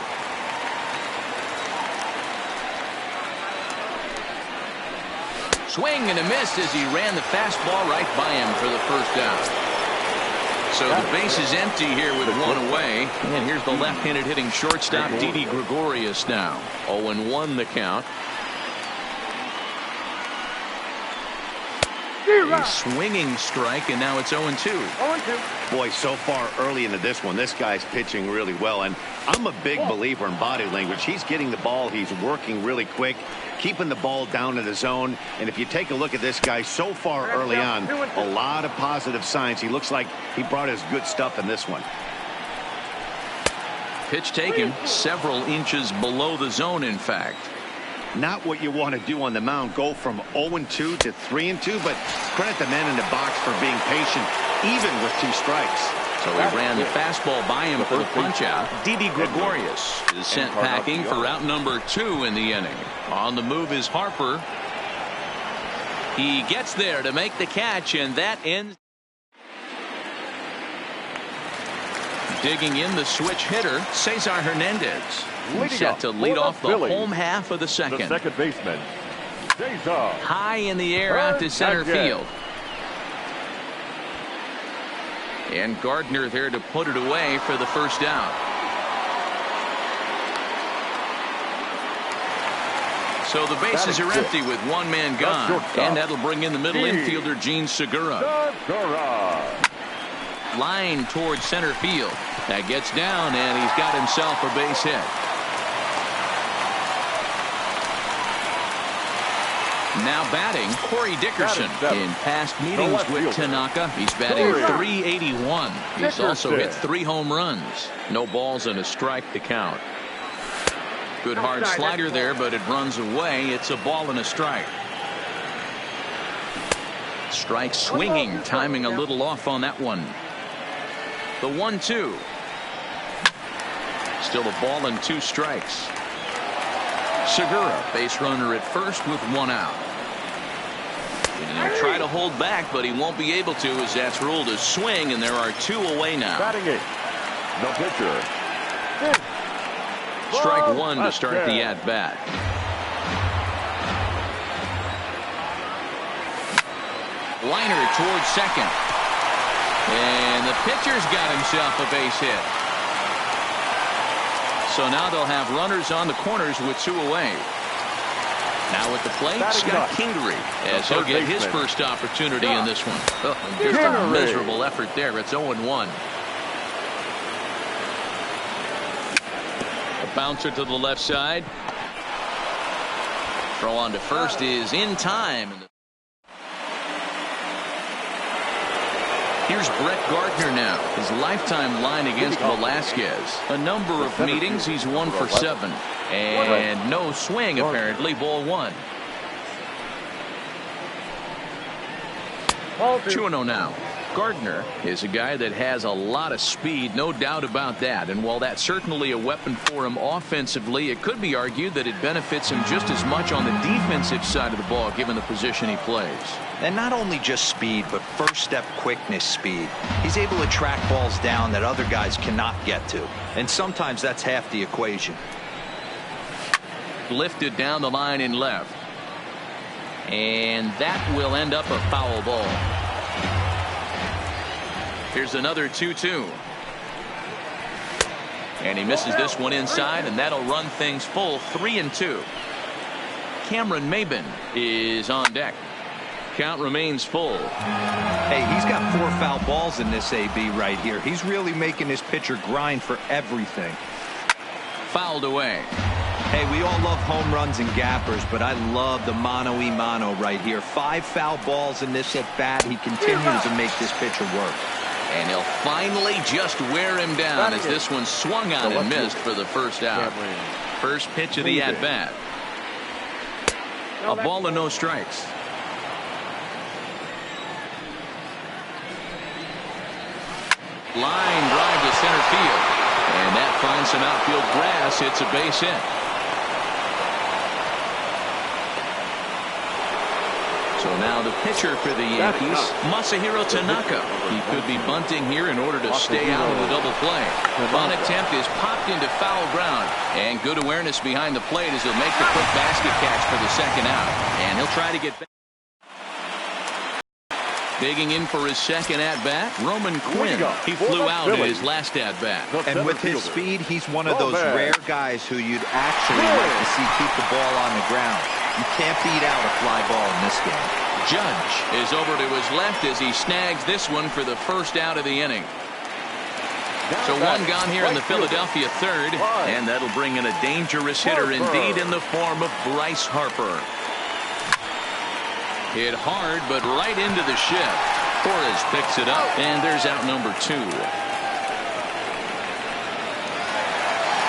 Swing and a miss as he ran the fastball right by him for the first out. So the base is empty here with one away. And here's the left-handed hitting shortstop, Didi Gregorius now. 0-1 the count. A swinging strike, and now it's 0-2. 0-2. Boy, so far early into this one, this guy's pitching really well. And I'm a big believer in body language. He's getting the ball. He's working really quick, keeping the ball down in the zone. And if you take a look at this guy so far early on, a lot of positive signs. He looks like he brought his good stuff in this one. Pitch taken several inches below the zone, in fact. Not what you want to do on the mound. Go from 0-2 to 3-2, but credit the men in the box for being patient, even with 2 strikes. So he ran the fastball by him for the punch-out. Didi Gregorius is sent packing for out number 2 in the inning. On the move is Harper. He gets there to make the catch, and that ends. Digging in the switch hitter, Cesar Hernandez. Set to lead off the home half of the second. The second baseman, Cesar. High in the air out to center field. And Gardner there to put it away for the first out. So the bases are empty with one man gone. And that'll bring in the middle infielder, Gene Segura. Line towards center field. That gets down, and he's got himself a base hit. Now batting, Corey Dickerson. In past meetings with Tanaka, he's batting .381. He's also hit 3 home runs. No balls and a strike to count. Good hard slider there, but it runs away. It's a ball and a strike. Strike swinging, timing a little off on that one. The 1-2. Still a ball and 2 strikes. Segura, base runner at first with 1 out. And he'll try to hold back, but he won't be able to, as that's ruled a swing, and there are 2 away now. Batting it, the pitcher. Strike 1 to start the at-bat. Liner towards second. And the pitcher's got himself a base hit. So now they'll have runners on the corners with 2 away. Now at the plate, Scott Kingery, as he'll get his first opportunity in this one. Oh, just a miserable effort there. It's 0-1. A bouncer to the left side. Throw on to first is in time. Here's Brett Gardner now. His lifetime line against Velasquez. A number of meetings, he's 1 for 7. And no swing, apparently. Ball 1. 2-0 now. Gardner is a guy that has a lot of speed, no doubt about that. And while that's certainly a weapon for him offensively, it could be argued that it benefits him just as much on the defensive side of the ball, given the position he plays. And not only just speed, but first step quickness speed. He's able to track balls down that other guys cannot get to. And sometimes that's half the equation. lifted down the line in left. And that will end up a foul ball. Here's another 2-2. And he misses this one inside, and that'll run things full 3-2. Cameron Maben is on deck. Count remains full. Hey, he's got 4 foul balls in this AB right here. He's really making his pitcher grind for everything. Fouled away. Hey, we all love home runs and gappers, but I love the mano-y-mano right here. 5 foul balls in this at bat. He continues to make this pitcher work. And he'll finally just wear him down as this one swung on and missed for the first out. First pitch of the at bat. A ball and no strikes. Line drive to center field. And that finds some outfield grass. It's a base hit. So now the pitcher for the Yankees, Masahiro Tanaka. He could be bunting here in order to stay out of the double play. Bunt attempt is popped into foul ground. And good awareness behind the plate as he'll make the quick basket catch for the second out. And he'll try to get back. Digging in for his second at-bat, Roman Quinn. He flew out in his last at-bat. And with his speed, he's one of those rare guys who you'd actually like to see keep the ball on the ground. You can't beat out a fly ball in this game. Judge is over to his left as he snags this one for the first out of the inning. So one gone here in the Philadelphia third, and that'll bring in a dangerous hitter indeed in the form of Bryce Harper. Hit hard, but right into the shift. Torres picks it up, and there's out number 2.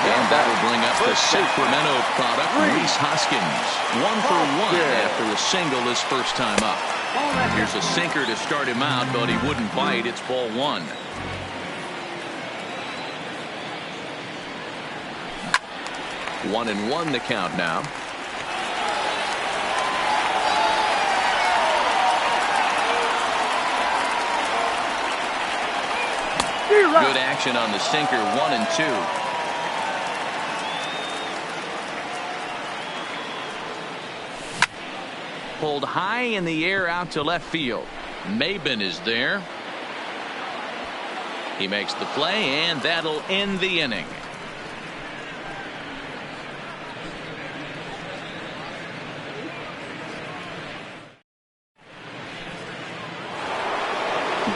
And that'll bring up the Sacramento product, Rhys Hoskins. 1 for 1 after a single his first time up. Here's a sinker to start him out, but he wouldn't bite. It's ball 1. One and one the count now. Good action on the sinker, 1 and 2. Pulled high in the air out to left field. Maben is there. He makes the play, and that'll end the inning.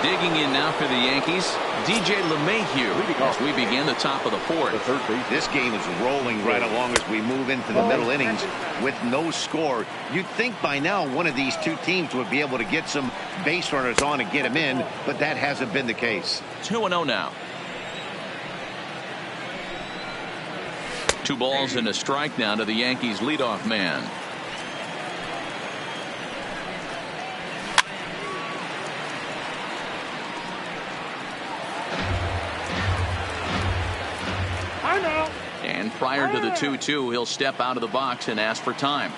Digging in now for the Yankees, DJ LeMahieu as we begin the top of the 4th. This game is rolling right along as we move into the middle innings with no score. You'd think by now one of these two teams would be able to get some base runners on and get them in, but that hasn't been the case. 2-0 now. 2 balls and a strike now to the Yankees leadoff man. And prior to the 2-2, he'll step out of the box and ask for time.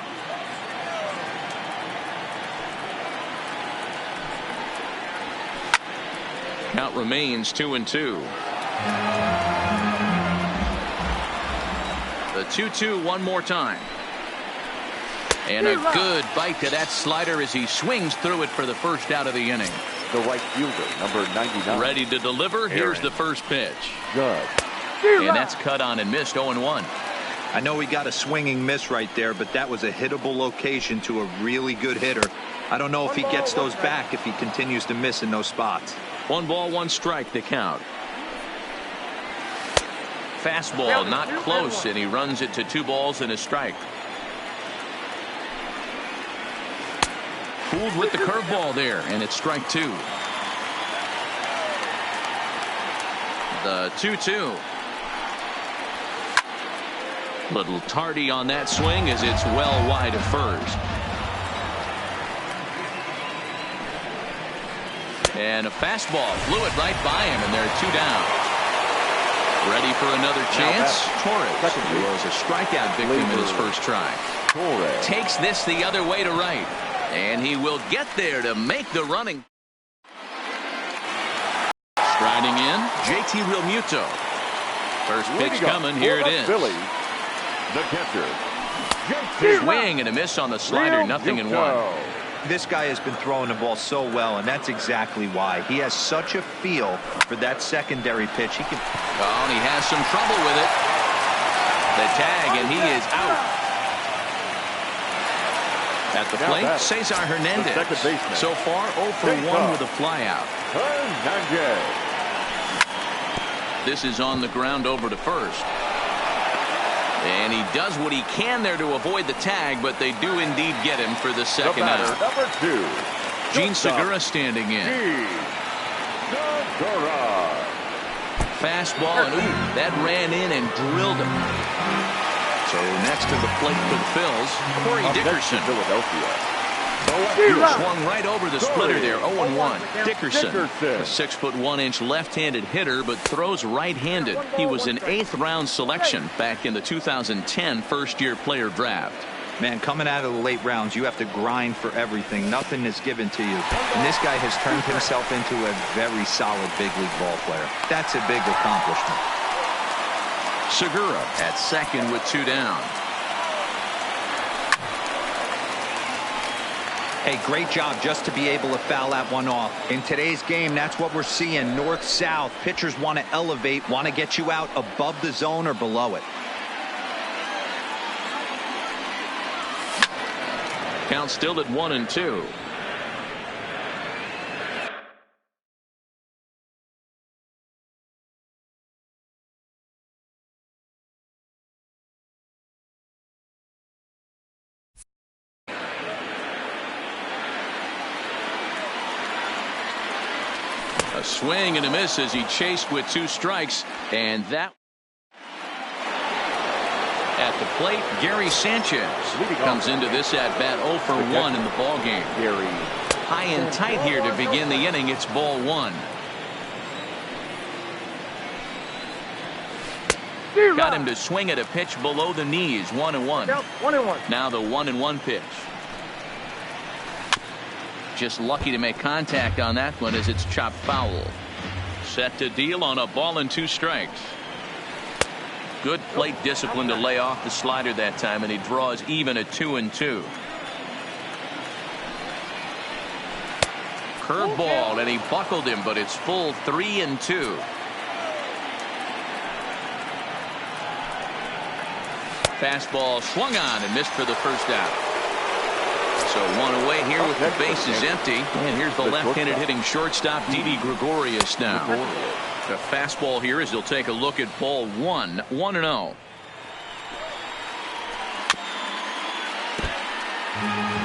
Count remains 2-2. The 2-2 one more time. And a good bite to that slider as he swings through it for the first out of the inning. The right fielder, number 99. Ready to deliver. Here's the first pitch. Good. And that's cut on and missed, 0-1. I know he got a swinging miss right there, but that was a hittable location to a really good hitter. I don't know if he gets those back if he continues to miss in those spots. 1 ball, 1 strike to count. Fastball not close, and he runs it to 2 balls and a strike. Fooled with the curveball there, and it's strike 2. The 2-2. Little tardy on that swing as it's well wide of first. And a fastball flew it right by him, and there are 2 down. Ready for another chance. Torres, who was a strikeout victim in his first try. Torres Takes this the other way to right, and he will get there to make the running. Striding in, JT Realmuto. First pitch coming. Here it is. Philly, the catcher, Swing and a miss on the slider, 0-1. This guy has been throwing the ball so well, and that's exactly why. He has such a feel for that secondary pitch. He can. Oh, and he has some trouble with it. The tag, and he is out. At the plate, Cesar Hernandez. So far, 0 for 1 with a flyout. This is on the ground over to first. And he does what he can there to avoid the tag, but they do indeed get him for the second out. Number 2. Gene Segura standing in. Fastball, and that ran in and drilled him. So next to the plate for the Phils, Corey Dickerson. Philadelphia. Swung right over the splitter there, 0-1. Dickerson, a 6'1" left-handed hitter, but throws right-handed. He was an 8th-round selection back in the 2010 first-year player draft. Man, coming out of the late rounds, you have to grind for everything. Nothing is given to you. And this guy has turned himself into a very solid big league ball player. That's a big accomplishment. Segura at second with 2 down. Hey, great job just to be able to foul that one off. In today's game, that's what we're seeing. North-south. Pitchers want to elevate, want to get you out above the zone or below it. Count still at 1-2. A swing and a miss as he chased with 2 strikes, and that at the plate, Gary Sanchez comes into this at bat 0 for 1 in the ball game. High and tight here to begin the inning. It's ball 1. Got him to swing at a pitch below the knees. 1-1. Now the 1-1 pitch. Just lucky to make contact on that one as it's chopped foul. Set to deal on a ball and 2 strikes. Good plate discipline to lay off the slider that time, and he draws even at 2-2. Curveball, and he buckled him, but it's full 3-2. Fastball swung on and missed for the first out. So 1 away here with the bases empty. And here's the left-handed hitting shortstop, Didi Gregorius now. The fastball here as he'll take a look at ball 1. 1-0.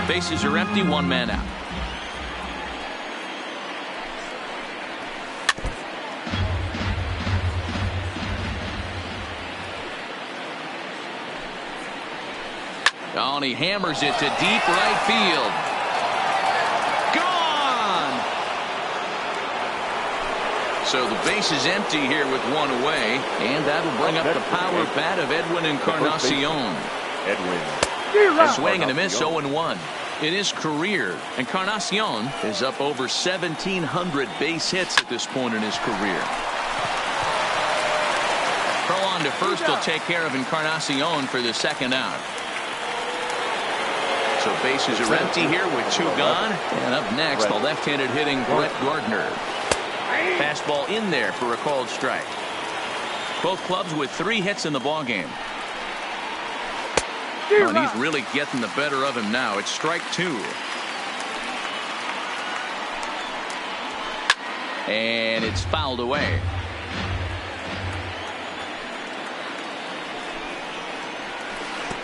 Bases are empty, 1 man out. Oh, and he hammers it to deep right field. Gone! So the base is empty here with 1 away, and that'll bring up the power bat of Edwin Encarnacion. A swing and a miss, 0-1 in his career. Encarnacion is up over 1,700 base hits at this point in his career. Throw on to first will take care of Encarnacion for the second out. So bases are empty here with 2 gone. And up next, the left-handed hitting Brett Gardner. Fastball in there for a called strike. Both clubs with 3 hits in the ballgame. Oh, and he's really getting the better of him now. It's strike 2. And it's fouled away.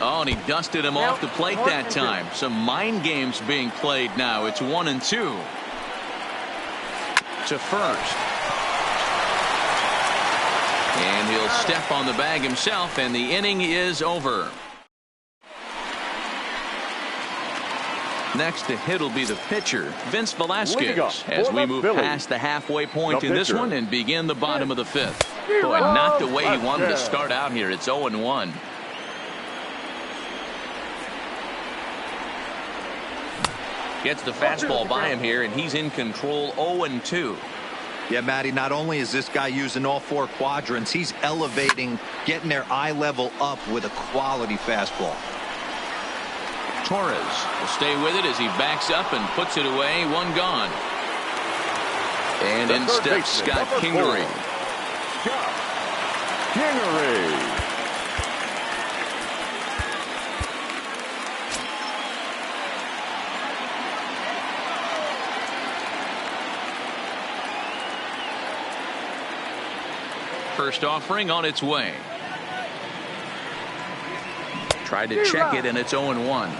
Oh, and he dusted him off the plate that time. Some mind games being played now. It's 1-2. To first. And he'll step on the bag himself, and the inning is over. Next to hit will be the pitcher, Vince Velasquez, as we move past the halfway point in this one and begin the bottom of the 5th. Boy, not the way he wanted to start out here. It's 0-1. Gets the fastball by him here, and he's in control. 0-2. Yeah, Matty, not only is this guy using all 4 quadrants, he's elevating, getting their eye level up with a quality fastball. Torres will stay with it as he backs up and puts it away. One gone. And in steps Scott Kingery. Scott Kingery. First offering on its way. Tried to check it, and it's 0-1.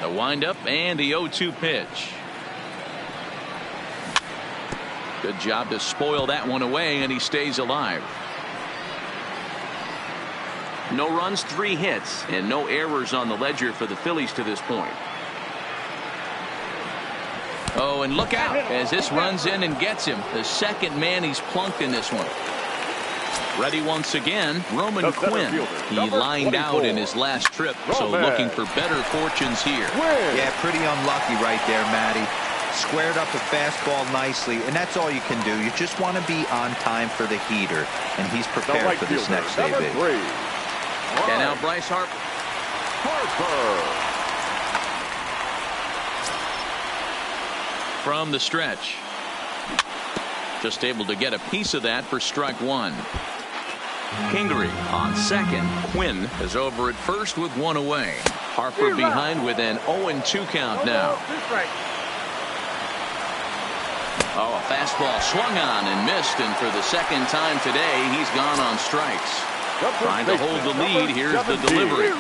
The windup and the 0-2 pitch. Good job to spoil that one away, and he stays alive. No runs, 3 hits, and no errors on the ledger for the Phillies to this point. Oh, and look out as this runs in and gets him. The second man he's plunked in this one. Ready once again, Roman Quinn. He lined out in his last trip, so looking for better fortunes here. Yeah, pretty unlucky right there, Matty. Squared up the fastball nicely, and that's all you can do. You just want to be on time for the heater, and he's prepared for this next day, big. And now Bryce Harper. From the stretch. Just able to get a piece of that for strike 1. Kingery on second. Quinn is over at first with 1 away. Harper behind with an 0-2 count now. Oh, a fastball swung on and missed, and for the second time today, he's gone on strikes. Trying to hold the lead. Here's the delivery.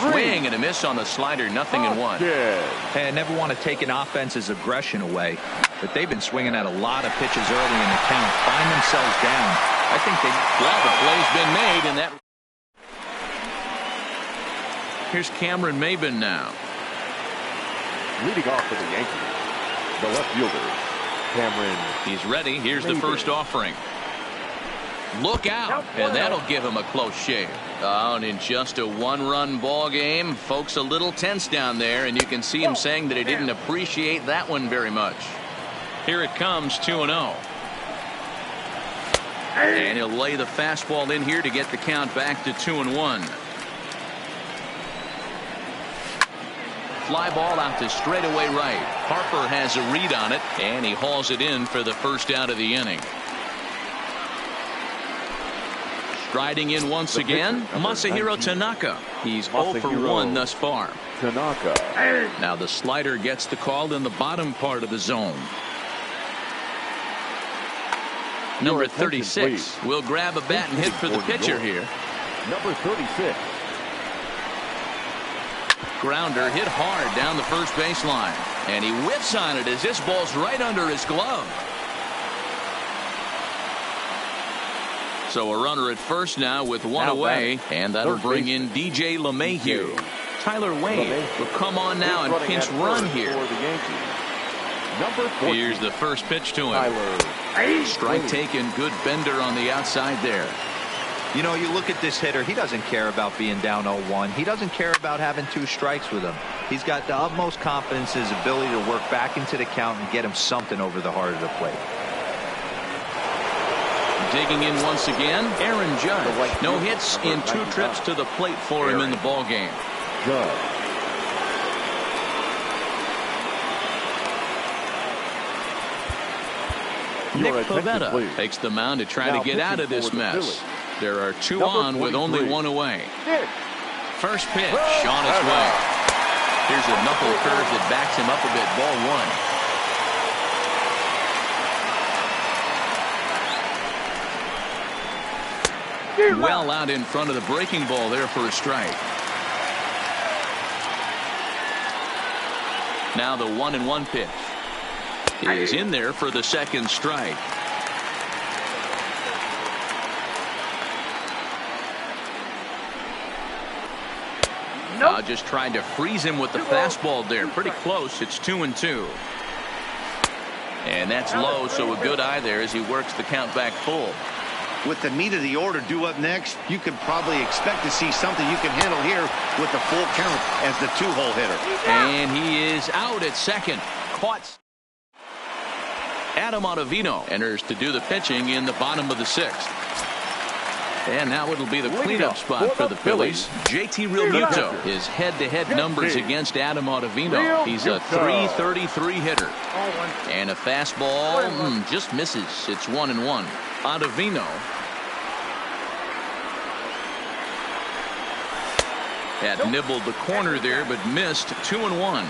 Swing and a miss on the slider, 0-1. Hey, I never want to take an offense's aggression away, but they've been swinging at a lot of pitches early in the count. Find themselves down. I think they... Well, the play's been made, and that... Here's Cameron Maybin now. Leading off for the Yankees, the left fielder, Cameron. He's ready. Here's the first offering. Look out, and that'll give him a close shave. Oh, and in just a 1-run ball game, folks a little tense down there, and you can see him saying that he didn't appreciate that one very much. Here it comes, 2-0. And he'll lay the fastball in here to get the count back to 2-1. Fly ball out to straightaway right. Harper has a read on it, and he hauls it in for the first out of the inning. Striding in once again, Masahiro Tanaka. He's 0 for 1 thus far. Tanaka. Now the slider gets the call in the bottom part of the zone. Number 36 will grab a bat and hit for the pitcher here. Number 36. Grounder hit hard down the first baseline, and he whiffs on it as this ball's right under his glove. So a runner at first now with 1 away, and that'll bring in DJ LeMahieu. Tyler Wade will come on now and pinch run here. Here's the first pitch to him. Strike taken, good bender on the outside there. You know, you look at this hitter, he doesn't care about being down 0-1. He doesn't care about having 2 strikes with him. He's got the utmost confidence in his ability to work back into the count and get him something over the heart of the plate. Digging in once again, Aaron Judge. No hits in 2 trips to the plate for him in the ball game. Nick Pivetta takes the mound to try to get out of this mess. There are 2 on with only 1 away. First pitch on its way. Here's a knuckle curve that backs him up a bit. Ball 1. Well out in front of the breaking ball there for a strike. Now the 1-1 pitch is in there for the second strike. Just trying to freeze him with the fastball there. Pretty close. It's 2-2. And that's low, so a good eye there as he works the count back full. With the meat of the order due up next, you could probably expect to see something you can handle here with the full count as the 2-hole hitter. And he is out at second. Caught. Adam Ottavino enters to do the pitching in the bottom of the 6th. And now it'll be the cleanup spot for the Phillies. JT Realmuto, his head-to-head numbers against Adam Ottavino. He's a .333 hitter. And a fastball just misses. It's 1-1. Ottavino had nibbled the corner there, but missed. 2-1.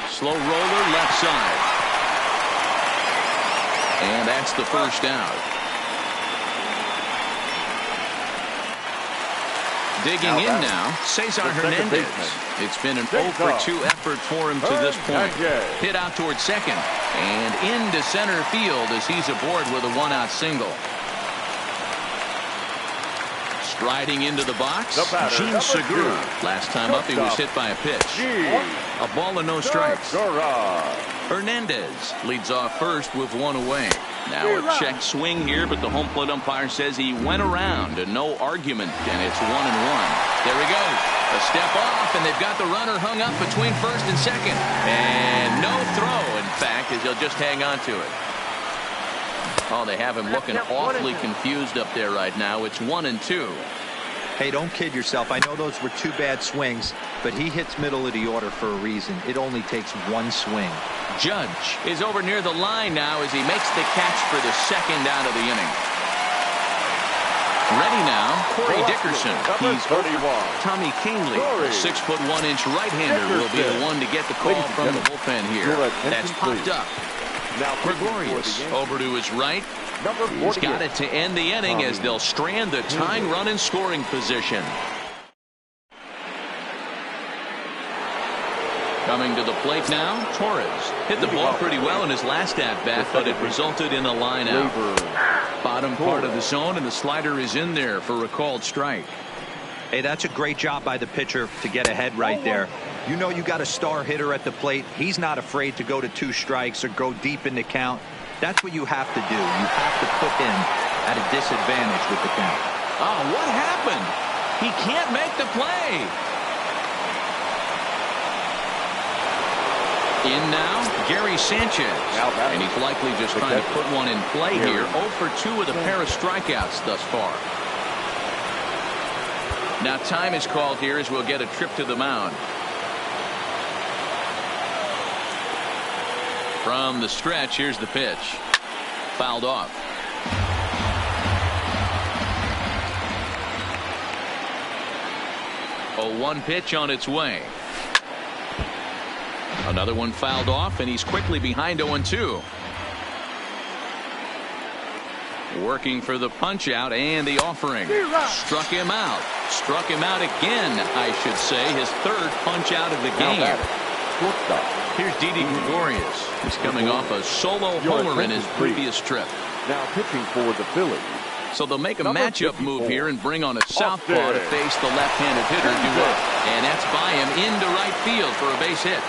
Slow roller left side. And that's the first out. Digging in now, Cesar Hernandez. It's been an 0-for-2 effort for him to this point. Hit out towards second and into center field as he's aboard with a 1-out single. Striding into the box, Gene Segura. Last time up, he was hit by a pitch. A ball and no strikes. Hernandez leads off first with 1 away. Now a check swing here, but the home plate umpire says he went around and no argument, and it's 1-1. There he goes. A step off, and they've got the runner hung up between first and second. And no throw, in fact, as he'll just hang on to it. Oh, they have him looking awfully confused up there right now. It's 1-2. Hey, don't kid yourself. I know those were 2 bad swings, but he hits middle of the order for a reason. It only takes 1 swing. Judge is over near the line now as he makes the catch for the second out of the inning. Ready now, Corey Dickerson. He's over Tommy Kingley. The 6'1" right-hander will be the one to get the call from the bullpen here. That's popped up. Gregorius over to his right. He's got it to end the inning as they'll strand the tying run in scoring position. Coming to the plate now, Torres. Hit the ball pretty well in his last at-bat, but it resulted in a line out. Bottom part of the zone, and the slider is in there for a called strike. Hey, that's a great job by the pitcher to get ahead right there. You know you got a star hitter at the plate. He's not afraid to go to 2 strikes or go deep in the count. That's what you have to do. You have to put him at a disadvantage with the count. Oh, what happened? He can't make the play. In now, Gary Sanchez. And he's likely just trying to put one in play here. 0-for-2 with a pair of strikeouts thus far. Now time is called here as we'll get a trip to the mound. From the stretch, here's the pitch. Fouled off. A 1 pitch on its way. Another one fouled off, and he's quickly behind 0-2. Working for the punch out and the offering. Struck him out. Struck him out again, I should say. His 3rd punch out of the game. Here's Didi Gregorius. He's coming off a solo homer in his previous trip. Now pitching for the Phillies. So they'll make a matchup move here and bring on a southpaw to face the left-handed hitter Duval. And that's by him into right field for a base hit.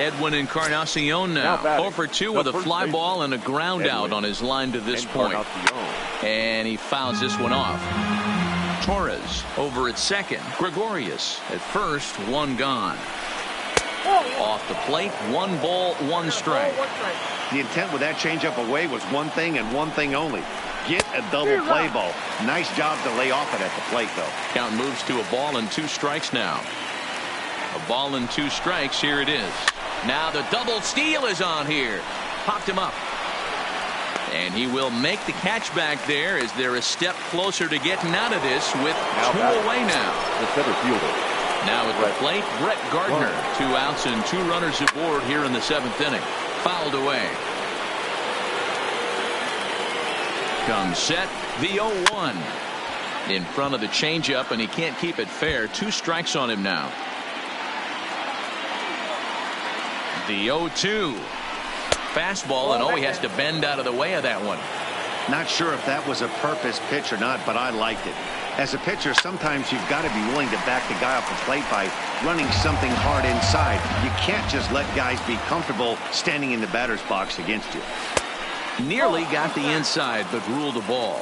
Edwin Encarnacion now 0-for-2 with a fly ball and a ground out on his line to this point. And he fouls this one off. Torres over at second. Gregorius at first. 1 gone. Off the plate. 1 ball, 1 strike. The intent with that changeup away was one thing and one thing only. Get a double play ball. Nice job to lay off it at the plate, though. Count moves to a ball and 2 strikes now. A ball and 2 strikes. Here it is. Now the double steal is on here. Popped him up. And he will make the catch back there as they're a step closer to getting out of this with 2 away now. The center fielder. Now at the plate, Brett Gardner. 2 outs and 2 runners aboard here in the 7th inning. Fouled away. Comes set, the 0-1. In front of the changeup, and he can't keep it fair. 2 strikes on him now. The 0-2. Fastball, and he has to bend out of the way of that one. Not sure if that was a purpose pitch or not, but I liked it. As a pitcher, sometimes you've got to be willing to back the guy off the plate by running something hard inside. You can't just let guys be comfortable standing in the batter's box against you. Nearly got the inside, but ruled a ball.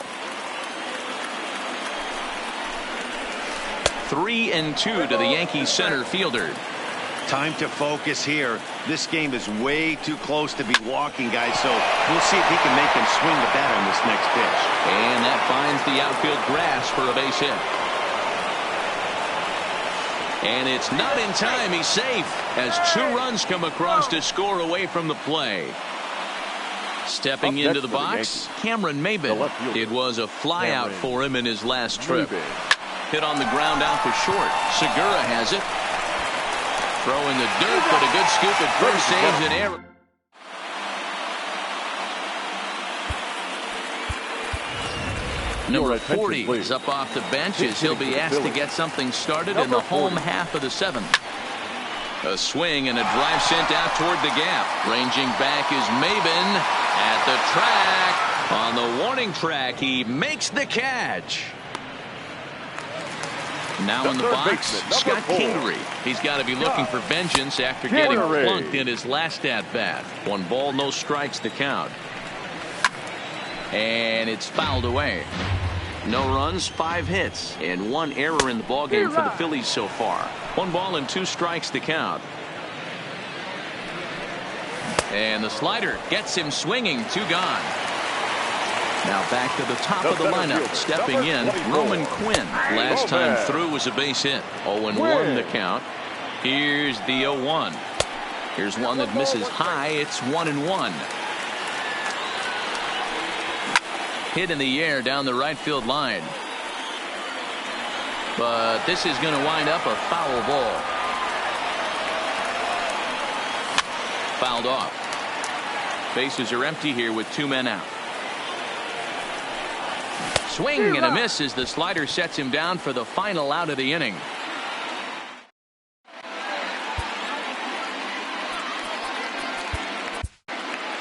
3-2 to the Yankees center fielder. Time to focus here. This game is way too close to be walking, guys, so we'll see if he can make him swing the bat on this next pitch. And that finds the outfield grass for a base hit. And it's not in time. He's safe as 2 runs come across to score away from the play. Stepping into the box, Cameron Maybin. It was a flyout for him in his last trip. Hit on the ground out for short. Segura has it. Throw in the dirt, but a good scoop at first, saves an error. Number 40 is up off the bench as he'll be asked to get something started in the home half of the 7th. A swing and a drive sent out toward the gap. Ranging back is Maybin at the track. On the warning track, he makes the catch. Now in the box, Scott Kingery. He's got to be looking for vengeance after getting plunked in his last at-bat. 1 ball, no strikes to count. And it's fouled away. No runs, 5 hits, and 1 error in the ballgame for the Phillies so far. 1 ball and 2 strikes to count. And the slider gets him swinging. 2 gone. Now back to the top of the lineup. Stepping in, Roman Quinn. Last time through was a base hit. 0-1 the count. Here's the 0-1. Here's one that misses high. It's 1-1. Hit in the air down the right field line. But this is going to wind up a foul ball. Fouled off. Bases are empty here with 2 men out. Swing and a miss as the slider sets him down for the final out of the inning.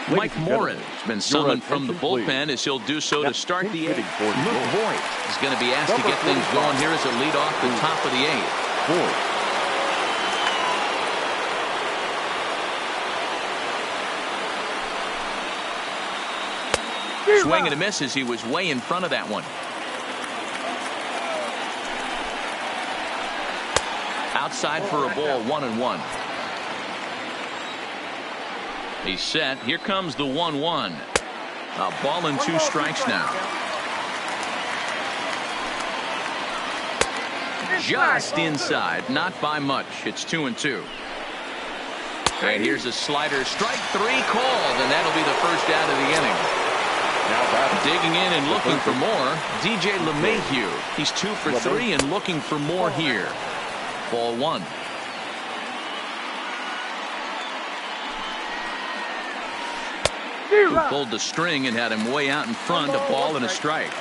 Mike Morin has been summoned from the bullpen as he'll do so to start the 8th. Luke Voigt is going to be asked to get things going here as a lead off the top of the 8th. Swing and a miss as he was way in front of that one. Outside for a ball, 1-1. He's set. Here comes the 1-1. A ball and 2 strikes now. Just inside, not by much. It's 2-2. And here's a slider, strike 3 called, and that'll be the first out of the inning. Digging in and looking for more, DJ LeMahieu. He's 2 for 3 and looking for more here. Ball 1. Who pulled the string and had him way out in front, a ball and a strike.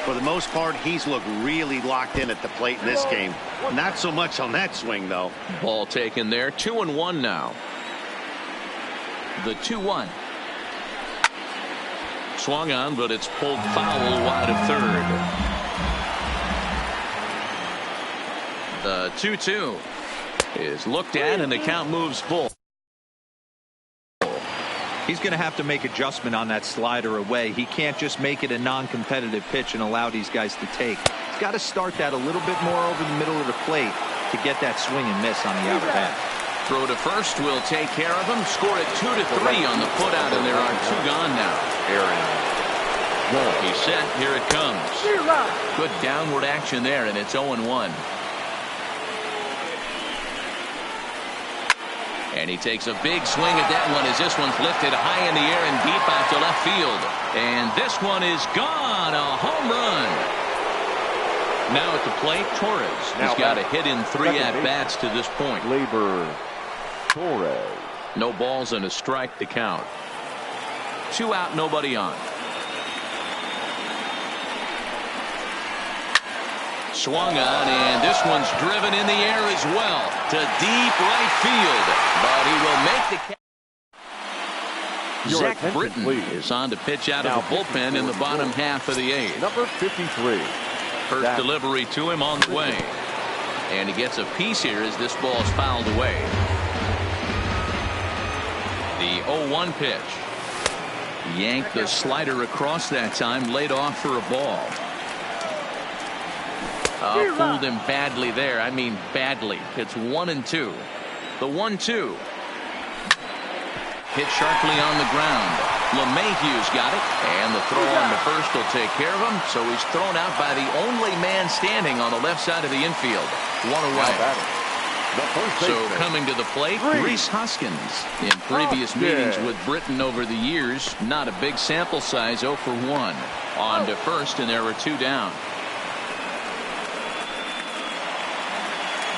For the most part, he's looked really locked in at the plate in this game. Not so much on that swing, though. Ball taken there, 2-1 now. The 2-1. Swung on, but it's pulled foul wide of third. The 2-2 is looked at, and the count moves full. He's going to have to make adjustment on that slider away. He can't just make it a non-competitive pitch and allow these guys to take. He's got to start that a little bit more over the middle of the plate to get that swing and miss on the outer half. Throw to first will take care of him. Score it 2-3 on the putout, and there are 2 gone now. He's set. Here it comes. Good downward action there, and it's 0-1. And he takes a big swing at that one as this one's lifted high in the air and deep out to left field. And this one is gone. A home run. Now at the plate, Torres has got a hit in 3 at-bats to this point. Torres. No balls and a strike to count. 2 out, nobody on. Swung on, and this one's driven in the air as well to deep right field. But he will make the catch. Zach Britton is on to pitch out of the bullpen in the bottom half of the 8th. Number 53. First delivery to him on the way. And he gets a piece here as this ball is fouled away. The 0-1 pitch. Yanked the slider across that time, laid off for a ball. Fooled him badly there. I mean badly. It's 1-2. The 1-2. Hit sharply on the ground. LeMahieu's got it. And the throw on the first will take care of him. So he's thrown out by the only man standing on the left side of the infield. One away. So coming to the plate, Rhys Hoskins. In previous meetings with Britain over the years, not a big sample size, 0 for 1. On to first, and there were 2 down.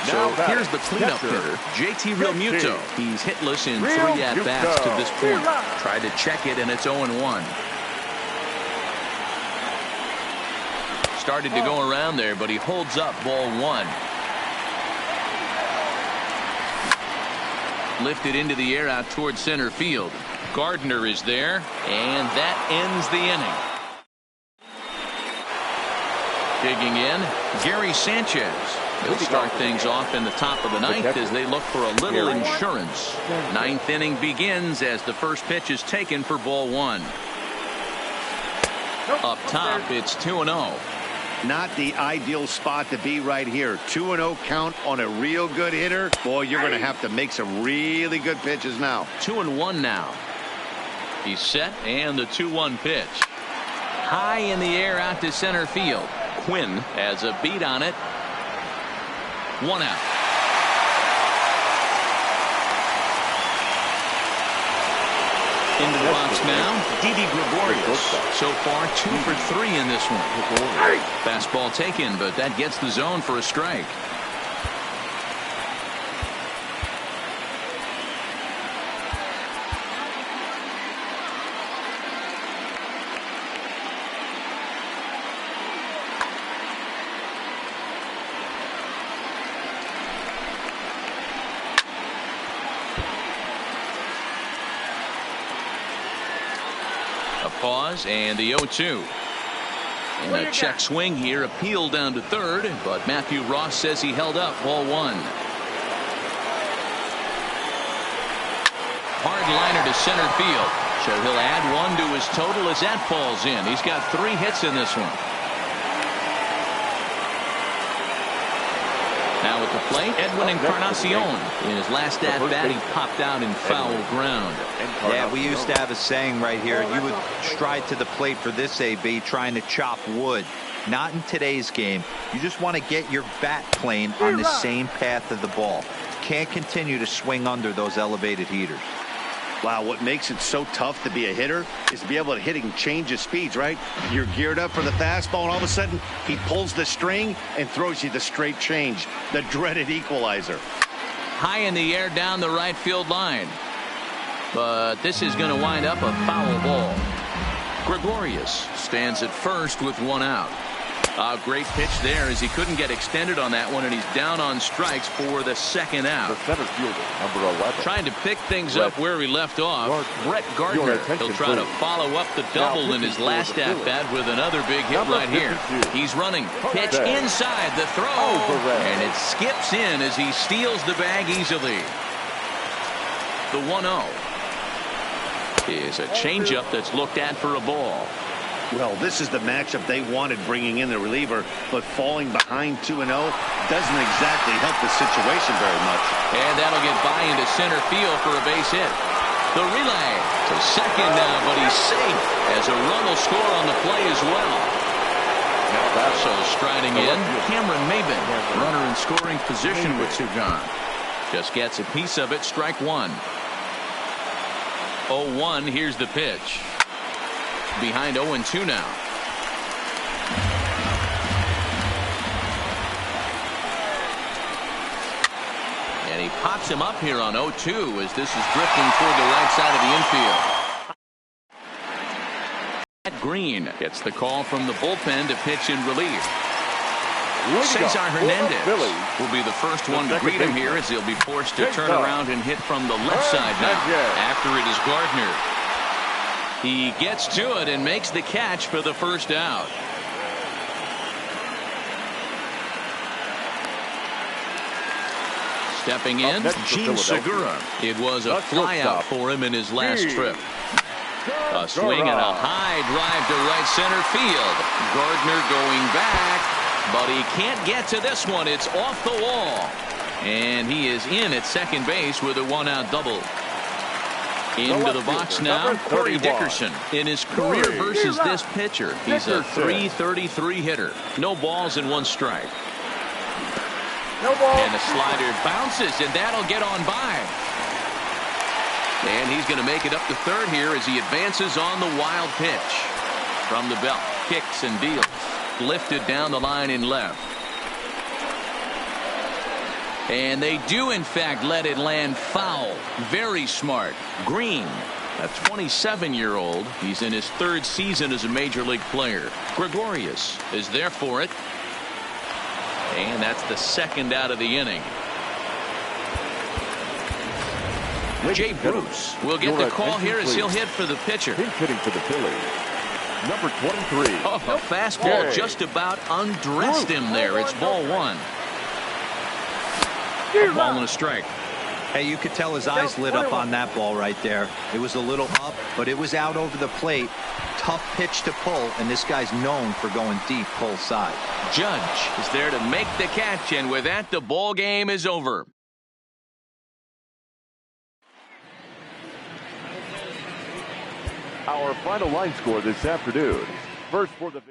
So here's the cleanup hitter, JT Realmuto. He's hitless in 3 at-bats to this point. Tried to check it, and it's 0-1. Started to go around there, but he holds up ball 1. Lifted into the air out towards center field. Gardner is there, and that ends the inning. Digging in, Gary Sanchez. He'll start things off in the top of the 9th as they look for a little insurance. 9th inning begins as the first pitch is taken for ball 1. Up top, it's 2-0. Not the ideal spot to be right here. 2-0 count on a real good hitter. Boy, you're going to have to make some really good pitches now. 2-1 now. He's set, and the 2-1 pitch. High in the air out to center field. Quinn has a beat on it. 1 out. Into the box now, Didi Gregorius. So far, 2 for 3 in this one. Fastball taken, but that gets the zone for a strike. Pause and the 0-2. And a check swing here, appeal down to third, but Matthew Ross says he held up ball 1. Hard liner to center field. So he'll add 1 to his total as that falls in. He's got 3 hits in this one. Now at the plate, Edwin Encarnacion. In his last at-bat, he popped out in foul ground. Yeah, we used to have a saying right here. You would stride to the plate for this AB, trying to chop wood. Not in today's game. You just want to get your bat plane on the same path of the ball. Can't continue to swing under those elevated heaters. Wow, what makes it so tough to be a hitter is to be able to hit and change his speeds, right? You're geared up for the fastball, and all of a sudden, he pulls the string and throws you the straight change, the dreaded equalizer. High in the air down the right field line. But this is going to wind up a foul ball. Gregorius stands at first with 1 out. A great pitch there as he couldn't get extended on that one, and he's down on strikes for the 2nd out. The center fielder, number 11. Trying to pick things up where he left off. Brett Gardner. He'll try to follow up the double in his last at-bat with another big hit right here. He's running. Pitch inside the throw. And it skips in as he steals the bag easily. The 1-0 is a changeup that's looked at for a ball. Well, this is the matchup they wanted, bringing in the reliever, but falling behind 2-0 doesn't exactly help the situation very much. And that'll get by into center field for a base hit. The relay to second now, but he's safe as a run will score on the play as well. So striding in, Cameron Maben, runner in scoring position with 2 gone. Just gets a piece of it, strike 1. 0-1, here's the pitch. Behind 0-2 now. And he pops him up here on 0-2 as this is drifting toward the right side of the infield. Green gets the call from the bullpen to pitch in relief. Cesar Hernandez will be the first one to greet him here as he'll be forced to turn around and hit from the left side now. After it is Gardner. He gets to it and makes the catch for the 1st out. Stepping in, Gene Segura. It was a flyout for him in his last trip. A swing and a high drive to right center field. Gardner going back, but he can't get to this one. It's off the wall. And he is in at second base with a one-out double. Into the box now, Corey Dickerson. In his career versus this pitcher, he's a .333 hitter. No balls and one strike. And the slider bounces, and that'll get on by. And he's going to make it up to third here as he advances on the wild pitch. From the belt, kicks and deals. Lifted down the line in left. And they do, in fact, let it land foul. Very smart. Green, a 27-year-old. He's in his third season as a major league player. Gregorius is there for it. And that's the second out of the inning. Jay Bruce will get the call here as he'll hit for the pitcher. He's hitting for the Phillies. Number 23. Oh, a fastball just about undressed him there. It's ball one. A ball and a strike. Hey, you could tell his eyes lit up on that ball right there. It was a little up, but it was out over the plate. Tough pitch to pull, and this guy's known for going deep pull side. Judge is there to make the catch, and with that, the ball game is over. Our final line score this afternoon. First for the